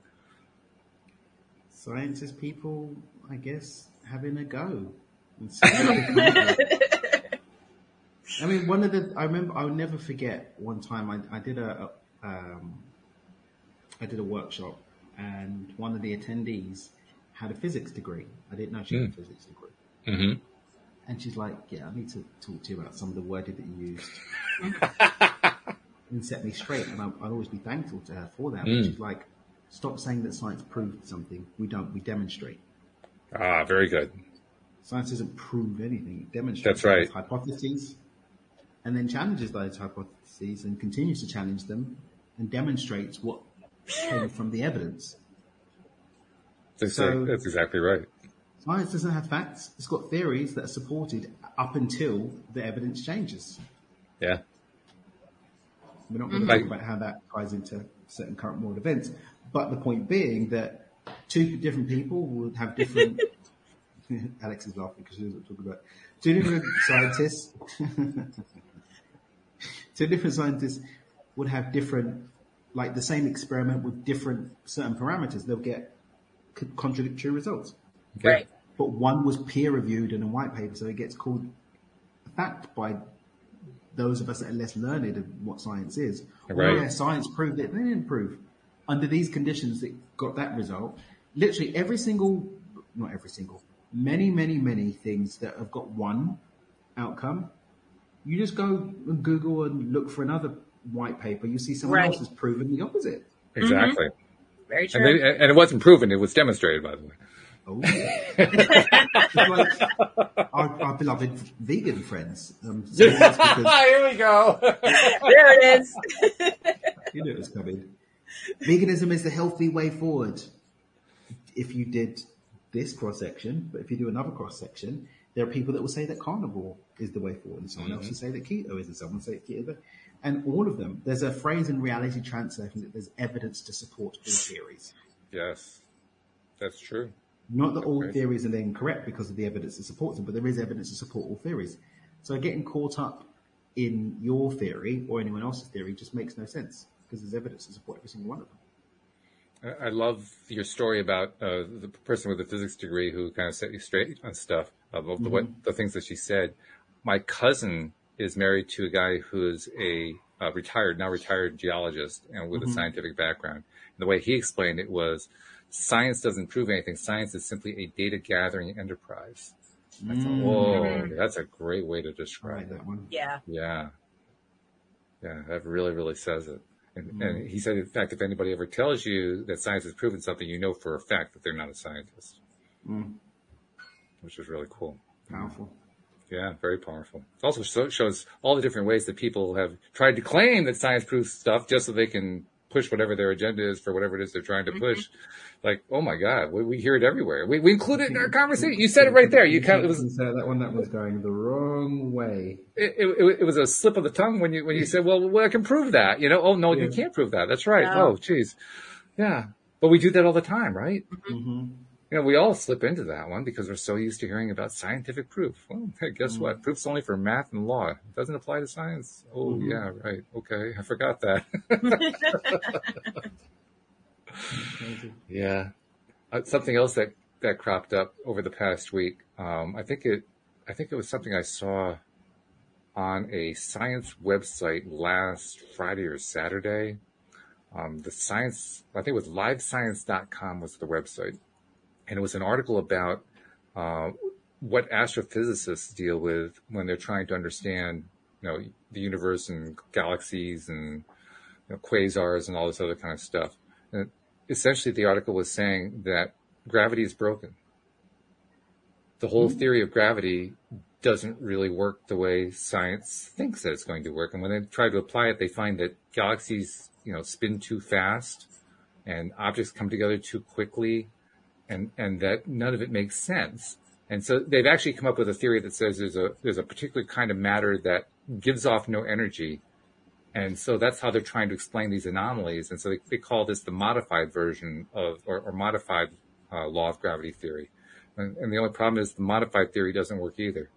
Science is people, I guess, having a go. And see what they come up with. I mean, I remember, I'll never forget one time I did a workshop, and one of the attendees had a physics degree. I didn't know she had a physics degree. Mm-hmm. And she's like, yeah, I need to talk to you about some of the wording that you used. And set me straight. And I'll always be thankful to her for that. But she's like, stop saying that science proved something. We don't. We demonstrate. Ah, very good. Science doesn't prove anything. It demonstrates. That's right. Hypotheses. And then challenges those hypotheses and continues to challenge them and demonstrates what came from the evidence. That's exactly right. Science doesn't have facts. It's got theories that are supported up until the evidence changes. Yeah. We're not going to talk about how that ties into certain current world events. But the point being that two different people would have different... Alex is laughing because she doesn't talk about it. Two different scientists would have different... Like the same experiment with different certain parameters. They'll get contradictory results. Okay. Right. But one was peer-reviewed in a white paper, so it gets called a fact by those of us that are less learned of what science is. Right. Or, yeah, science proved it. They didn't prove. Under these conditions, it got that result. Literally many, many, many things that have got one outcome. You just go and Google and look for another white paper. You see someone else has proven the opposite. Exactly. Very true. And it wasn't proven. It was demonstrated, by the way. Oh, yeah. Like our beloved vegan friends. Here we go. There it is. You knew it was coming. Veganism is the healthy way forward. If you did this cross-section, but if you do another cross-section, there are people that will say that carnivore is the way forward, and someone else will say that keto is, and someone will say keto. And all of them, there's a phrase in reality translation that there's evidence to support all theories. Yes, that's true. Not that all theories are then correct because of the evidence that supports them, but there is evidence to support all theories. So getting caught up in your theory or anyone else's theory just makes no sense because there's evidence to support every single one of them. I love your story about the person with the physics degree who kind of set you straight on stuff about the things that she said. My cousin is married to a guy who is a retired geologist and with a scientific background. And the way he explained it was, science doesn't prove anything. Science is simply a data gathering enterprise. I thought, whoa, that's a great way to describe that one. Yeah. Yeah. Yeah, that really, really says it. And he said, in fact, if anybody ever tells you that science has proven something, you know for a fact that they're not a scientist. Which is really cool. Powerful. Yeah, very powerful. It also shows all the different ways that people have tried to claim that science proves stuff just so they can push whatever their agenda is for whatever it is they're trying to push. Like, oh my God, we hear it everywhere. We include it in our conversation. You said it right there. That was going the wrong way. It was a slip of the tongue when you said, well, I can prove that. Oh no, you can't prove that. That's right. No. Oh, geez. Yeah. But we do that all the time, right? We all slip into that one because we're so used to hearing about scientific proof. Well, hey, guess what? Proof's only for math and law. It doesn't apply to science. Oh, yeah, right. Okay, I forgot that. Yeah. Something else that cropped up over the past week. I think it was something I saw on a science website last Friday or Saturday. The science, I think it was livescience.com was the website. And it was an article about what astrophysicists deal with when they're trying to understand, the universe and galaxies and quasars and all this other kind of stuff. And essentially, the article was saying that gravity is broken. The whole theory of gravity doesn't really work the way science thinks that it's going to work. And when they try to apply it, they find that galaxies, spin too fast and objects come together too quickly. And that none of it makes sense. And so they've actually come up with a theory that says there's a particular kind of matter that gives off no energy. And so that's how they're trying to explain these anomalies. And so they call this the modified version of, or modified law of gravity theory. And the only problem is the modified theory doesn't work either.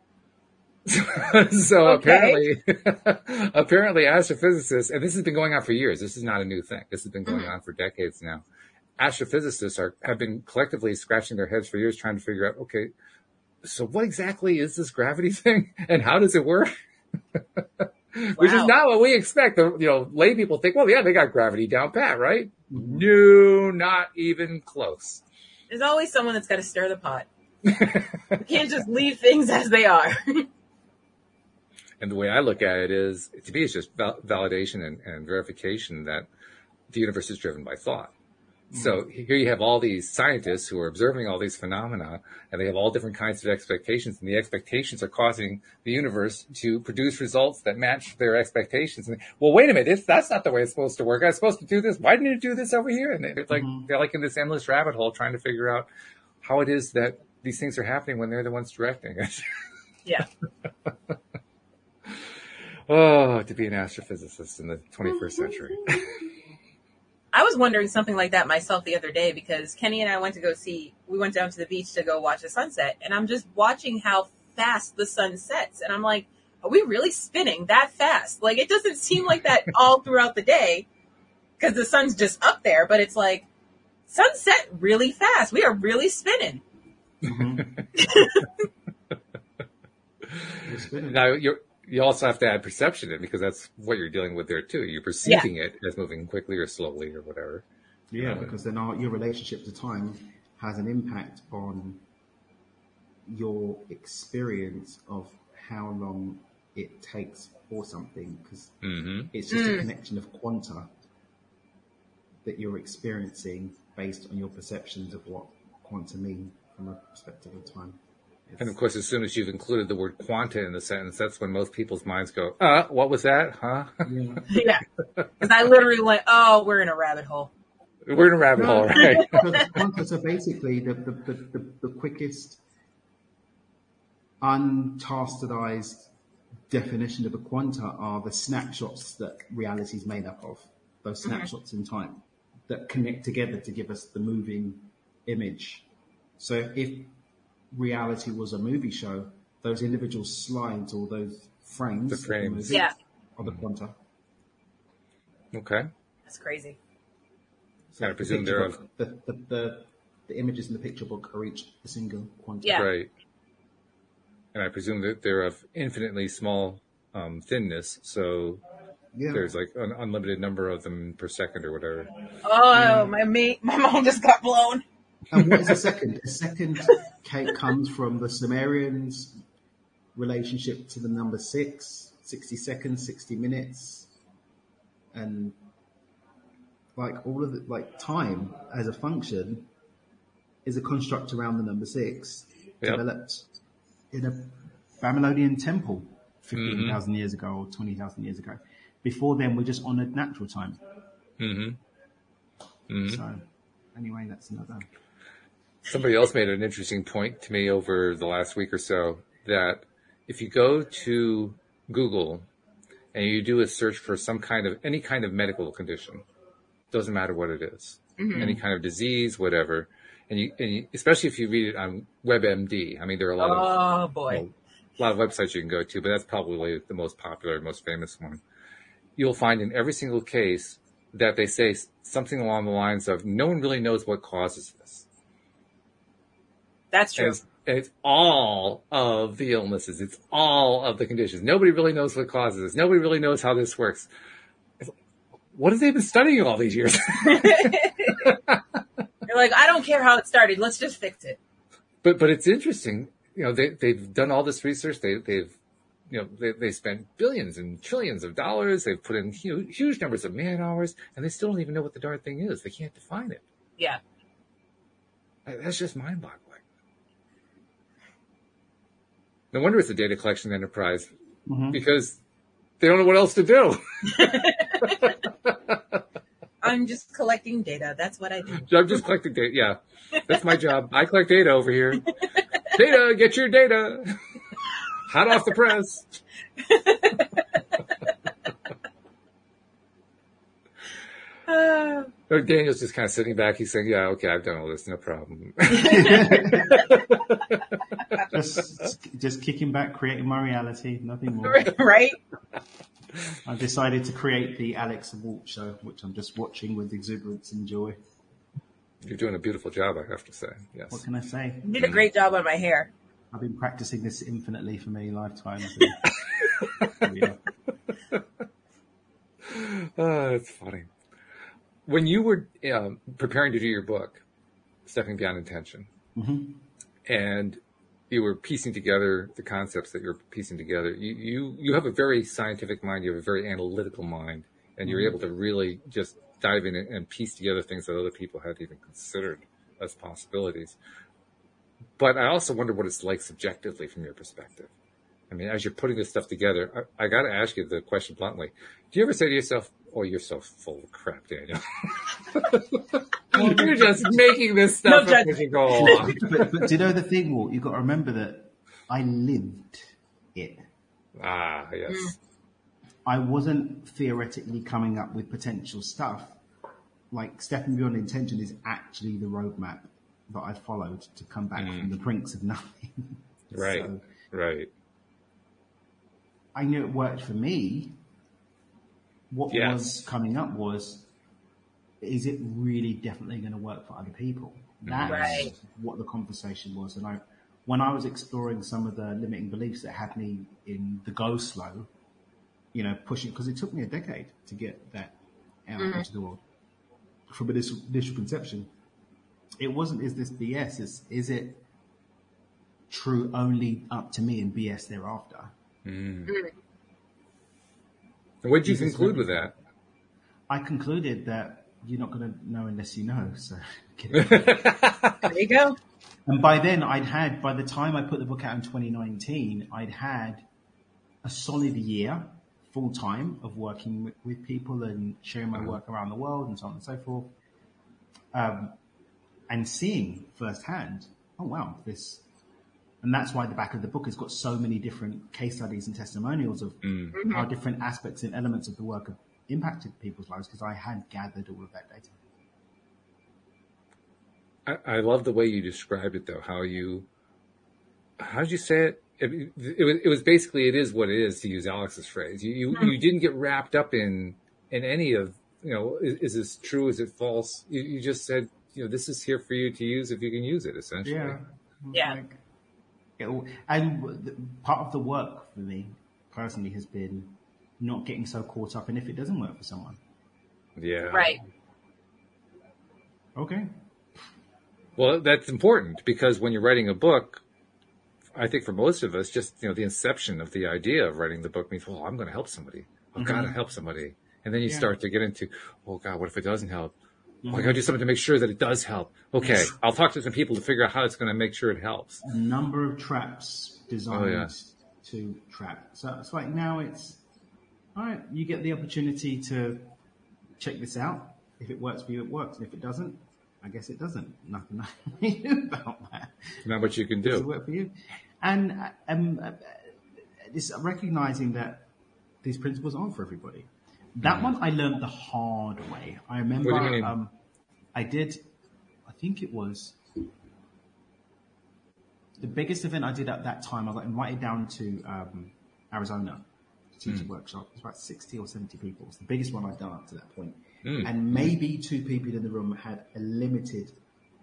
So apparently astrophysicists, and this has been going on for years. This is not a new thing. This has been going on for decades now. Astrophysicists have been collectively scratching their heads for years trying to figure out, okay, so what exactly is this gravity thing and how does it work? Which is not what we expect. Lay people think, well, yeah, they got gravity down pat, right? No, not even close. There's always someone that's got to stir the pot. You can't just leave things as they are. And the way I look at it is, to me, it's just validation and verification that the universe is driven by thought. So here you have all these scientists who are observing all these phenomena, and they have all different kinds of expectations, and the expectations are causing the universe to produce results that match their expectations. And well, wait a minute, that's not the way it's supposed to work. I was supposed to do this. Why didn't you do this over here? And it's like they're like in this endless rabbit hole trying to figure out how it is that these things are happening when they're the ones directing it. Yeah. Oh, to be an astrophysicist in the 21st century. I was wondering something like that myself the other day because Kenny and I went down to the beach to go watch the sunset, and I'm just watching how fast the sun sets. And I'm like, are we really spinning that fast? Like, it doesn't seem like that all throughout the day because the sun's just up there, but it's like sunset really fast. We are really spinning. Now, you also have to add perception in because that's what you're dealing with there too. You're perceiving it as moving quickly or slowly or whatever. Yeah, because then your relationship to time has an impact on your experience of how long it takes for something, because it's just a connection of quanta that you're experiencing based on your perceptions of what quanta mean from a perspective of time. And of course, as soon as you've included the word quanta in the sentence, that's when most people's minds go, what was that? Huh? Yeah. Because I literally went, we're in a rabbit hole. We're in a rabbit hole, right? Quanta, so basically the quickest untastardized definition of a quanta are the snapshots that reality is made up of. Those snapshots in time that connect together to give us the moving image. So if reality was a movie show, those individual slides or those frames, are the quanta. Okay, that's crazy. So I presume they're of the images in the picture book are each a single quanta. Yeah. Right. And I presume that they're of infinitely small thinness, so there's like an unlimited number of them per second or whatever. Oh, my mom just got blown. And what is a second? A second comes from the Sumerians' relationship to the number 6, 60 seconds, 60 minutes. And like all of it, like time as a function is a construct around the number 6 developed in a Babylonian temple 15,000 years ago or 20,000 years ago. Before then, we're just on a natural time. So anyway, that's another. Somebody else made an interesting point to me over the last week or so that if you go to Google and you do a search for any kind of medical condition, doesn't matter what it is, any kind of disease, whatever, and especially if you read it on WebMD. I mean, there are a lot of a lot of websites you can go to, but that's probably the most popular, most famous one. You'll find in every single case that they say something along the lines of, no one really knows what causes this. That's true. And it's all of the illnesses. It's all of the conditions. Nobody really knows what causes this. Nobody really knows how this works. What have they been studying all these years? They're like, I don't care how it started. Let's just fix it. But it's interesting. You know, they've done all this research. They've spent billions and trillions of dollars. They've put in huge numbers of man hours, and they still don't even know what the darn thing is. They can't define it. Yeah. That's just mind-boggling. No wonder it's a data collection enterprise, because they don't know what else to do. I'm just collecting data. That's what I do. I'm just collecting data. Yeah, that's my job. I collect data over here. Data, get your data. Hot off the press. Daniel's just kind of sitting back. He's saying, yeah, okay, I've done all this. No problem. just kicking back, creating my reality. Nothing more. Right? I've decided to create the Alex Wolf show, which I'm just watching with exuberance and joy. You're doing a beautiful job, I have to say. Yes. What can I say? You did a great job on my hair. I've been practicing this infinitely for many lifetimes. That's funny. When you were preparing to do your book, Stepping Beyond Intention, and you were piecing together the concepts that you're piecing together, you have a very scientific mind, you have a very analytical mind, and you're able to really just dive in and piece together things that other people hadn't even considered as possibilities. But I also wonder what it's like subjectively from your perspective. I mean, as you're putting this stuff together, I got to ask you the question bluntly. Do you ever say to yourself, oh, you're so full of crap, Daniel. You're just making this stuff up as you go along. But do you know the thing, Walt? You've got to remember that I lived it. Ah, yes. I wasn't theoretically coming up with potential stuff. Like, Stepping Beyond Intention is actually the roadmap that I followed to come back from the brinks of nothing. Right, so, right. I knew it worked for me. What was coming up was, is it really definitely going to work for other people? That's what the conversation was. And when I was exploring some of the limiting beliefs that had me in the go slow, pushing, because it took me a decade to get that out into the world. From initial conception, it wasn't, is this BS? Is it true only up to me and BS thereafter? What did you conclude with that? I concluded that you're not going to know unless you know. So there you go. And by then by the time I put the book out in 2019, I'd had a solid year full time of working with people and sharing my work around the world and so on and so forth. And seeing firsthand, oh wow, this. And that's why the back of the book has got so many different case studies and testimonials of how different aspects and elements of the work have impacted people's lives, because I had gathered all of that data. I love the way you described it, though. How did you say it? It was basically, it is what it is, to use Alex's phrase. You didn't get wrapped up in any of, is this true? Is it false? You just said, this is here for you to use if you can use it, essentially. Yeah. And part of the work for me personally has been not getting so caught up in if it doesn't work for someone. Yeah. Right. Okay. Well, that's important, because when you're writing a book, I think for most of us, just, the inception of the idea of writing the book means, well, I'm going to help somebody. I've got to help somebody. And then you start to get into, oh God, what if it doesn't help? Well, I got to do something to make sure that it does help. Okay, I'll talk to some people to figure out how it's going to make sure it helps. A number of traps designed to trap. So it's like, now it's, all right, you get the opportunity to check this out. If it works for you, it works. And if it doesn't, I guess it doesn't. Nothing I can do about that. Not what you can do. Does it work for you? And it's recognizing that these principles aren't for everybody. That one I learned the hard way. I remember What do you mean? I think it was The biggest event I did at that time, I got invited down to Arizona to teach a workshop. It was about 60 or 70 people. It's the biggest one I'd done up to that point. And maybe 2 people in the room had a limited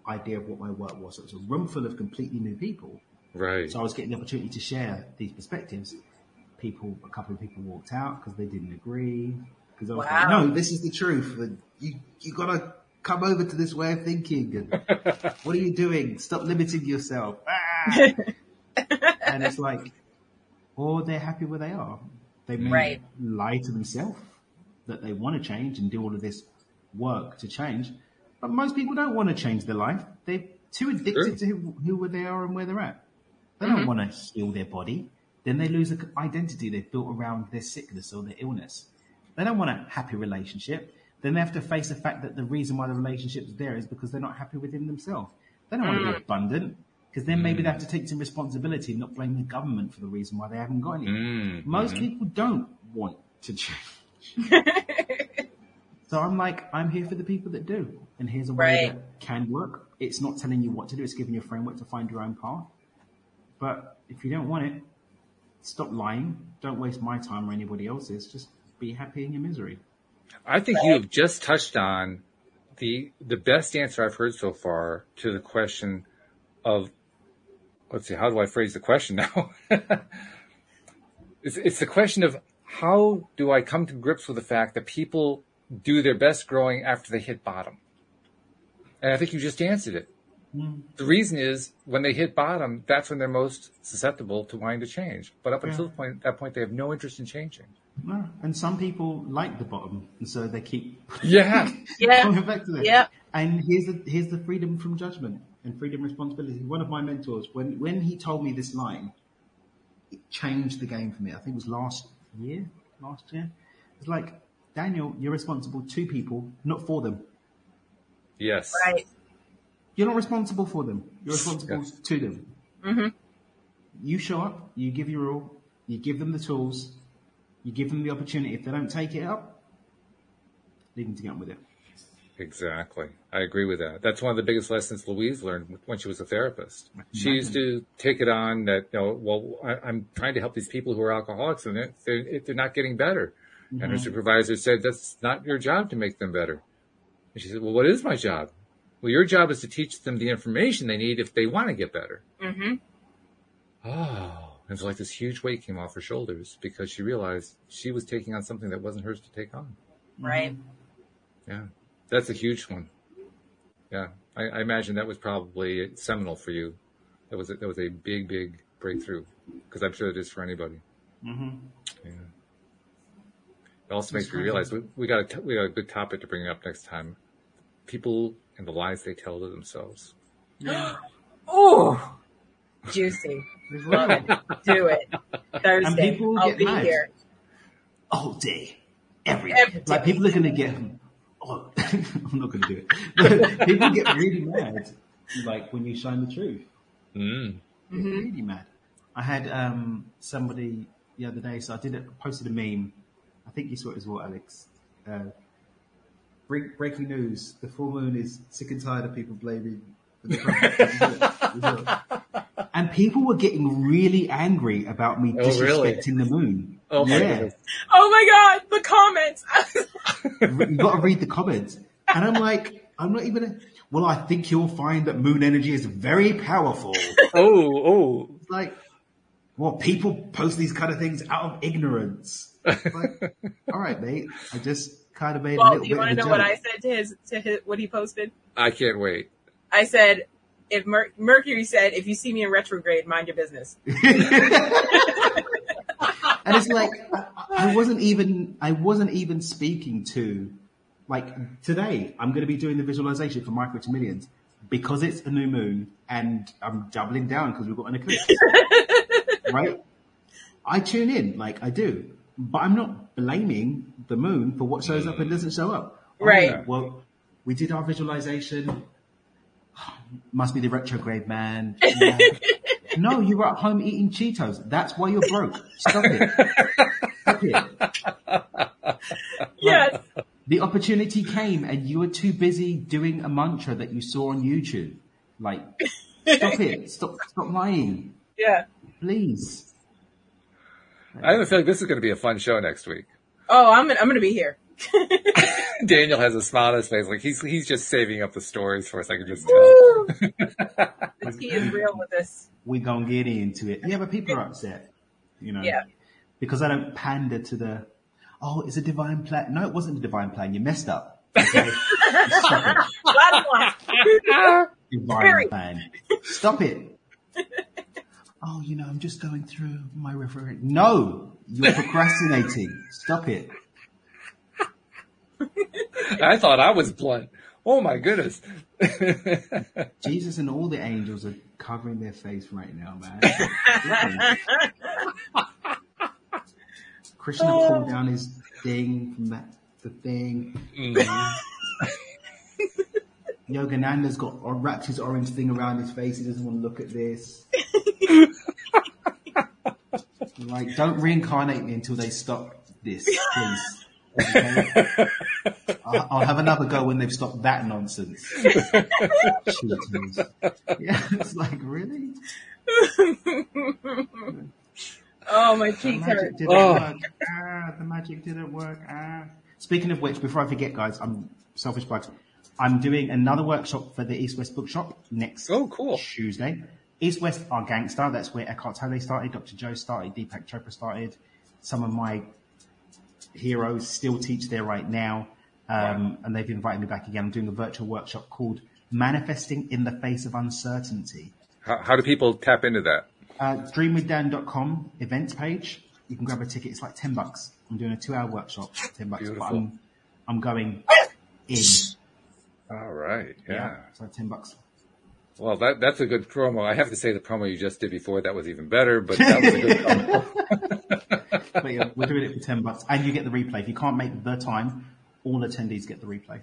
idea of what my work was. So it was a room full of completely new people. Right. So I was getting the opportunity to share these perspectives. A couple of people walked out because they didn't agree. Because I was like, no, this is the truth. And you got to come over to this way of thinking. And what are you doing? Stop limiting yourself. And it's like, or they're happy where they are. They may lie to themselves that they want to change and do all of this work to change. But most people don't want to change their life. They're too addicted to who they are and where they're at. They don't want to heal their body. Then they lose the identity they've built around their sickness or their illness. They don't want a happy relationship. Then they have to face the fact that the reason why the relationship's there is because they're not happy within themselves. They don't want to be abundant, because then maybe they have to take some responsibility and not blame the government for the reason why they haven't got any. Most people don't want to change. So I'm here for the people that do. And here's a way that can work. It's not telling you what to do. It's giving you a framework to find your own path. But if you don't want it, stop lying. Don't waste my time or anybody else's. Just be happy in your misery. I think you have just touched on the best answer I've heard so far to the question of, let's see, how do I phrase the question now? It's the question of, how do I come to grips with the fact that people do their best growing after they hit bottom? And I think you just answered it. The reason is, when they hit bottom, that's when they're most susceptible to wanting to change. But up until that point, they have no interest in changing. No. And some people like the bottom, and so they keep coming back to that. And here's the freedom from judgment and freedom responsibility. One of my mentors, when he told me this line, it changed the game for me. I think it was last year. It's like, Daniel, you're responsible to people, not for them. Yes. Right. You're not responsible for them. You're responsible to them. Mm-hmm. You show up, you give your all, you give them the tools, you give them the opportunity. If they don't take it up, leave them to get on with it. Exactly. I agree with that. That's one of the biggest lessons Louise learned when she was a therapist. She used to take it on that, I'm trying to help these people who are alcoholics, and they're not getting better. Mm-hmm. And her supervisor said, that's not your job to make them better. And she said, well, what is my job? Well, your job is to teach them the information they need if they want to get better. Mm-hmm. Oh, and it's like this huge weight came off her shoulders, because she realized she was taking on something that wasn't hers to take on. Right. Yeah. That's a huge one. Yeah. I imagine that was probably seminal for you. That was a big, big breakthrough, because I'm sure it is for anybody. Mm-hmm. Yeah. It also makes me realize we got a good topic to bring up next time. People and the lies they tell to themselves. Oh, juicy. Love it. Do it. Thursday. I'll be here. All day. Every day. Like, people are going to get... Oh, I'm not going to do it. But people get really mad, like, when you shine the truth. Really mad. I had somebody the other day, so I posted a meme. I think you saw it as well, Alex. Breaking news: the full moon is sick and tired of people blaming. And people were getting really angry about me disrespecting the moon. Oh, yeah. Oh my God, the comments. You got to read the comments. And I'm like, I'm not even... Well, I think you'll find that moon energy is very powerful. It's like, well, people post these kind of things out of ignorance. Like, all right, mate. I just kind of made a little bit of a joke. Do you want to know what I said to his what he posted? I can't wait. I said, if Mercury said, if you see me in retrograde, mind your business. And it's like, I wasn't even speaking to, like, today I'm going to be doing the visualization for Micro to Millions because it's a new moon and I'm doubling down because we've got an eclipse. Right? I tune in, like I do, but I'm not blaming the moon for what shows up and doesn't show up. Right. Well, we did our visualization. Must be the retrograde, man. No, you were at home eating Cheetos. That's why you're broke. Stop it. Stop it. Yes. The opportunity came and you were too busy doing a mantra that you saw on YouTube. Like, Stop it. Stop lying. Yeah. Please. I have a feeling this is going to be a fun show next week. Oh, I'm going to be here. Daniel has a smile on his face, like he's just saving up the stories for us. I can just tell. He is real with this. We're going to get into it. Yeah, but people are upset, Yeah. Because I don't pander to the, it's a divine plan. No, it wasn't a divine plan. You messed up. Okay? Divine plan. Stop it. I'm just going through my reference. No, you're procrastinating. Stop it. I thought I was blunt. Oh my goodness. Jesus and all the angels are covering their face right now, man. Krishna pulled down his thing from the thing. Yogananda's wrapped his orange thing around his face. He doesn't want to look at this. Like, don't reincarnate me until they stop this, please. Okay? I'll have another go when they've stopped that nonsense. Yeah, it's like, really? Oh, my cheeks hurt. The magic didn't work. Speaking of which, before I forget, guys, I'm selfish plugs. I'm doing another workshop for the East West Bookshop next Tuesday. East West are gangster. That's where Eckhart Tolle started, Dr. Joe started, Deepak Chopra started. Some of my heroes still teach there right now. And they've invited me back again. I'm doing a virtual workshop called Manifesting in the Face of Uncertainty. How do people tap into that? Dreamwithdan.com events page. You can grab a ticket. It's like $10. I'm doing a 2-hour workshop, $10. Beautiful. But I'm going in. All right. Yeah. So $10. Well, that's a good promo. I have to say the promo you just did before that was even better, but that was a good promo. But yeah, we're doing it for $10, and you get the replay. If you can't make the time, all attendees get the replay.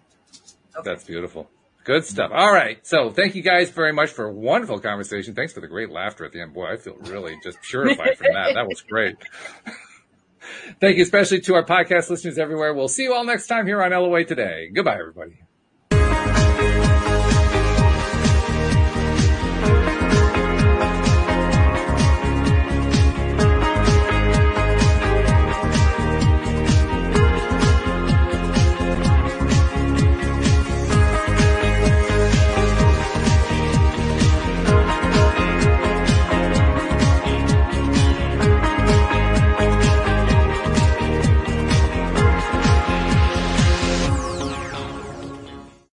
Okay. That's beautiful. Good stuff. All right. So thank you guys very much for a wonderful conversation. Thanks for the great laughter at the end. Boy, I feel really just purified from that. That was great. Thank you especially to our podcast listeners everywhere. We'll see you all next time here on LOA Today. Goodbye, everybody.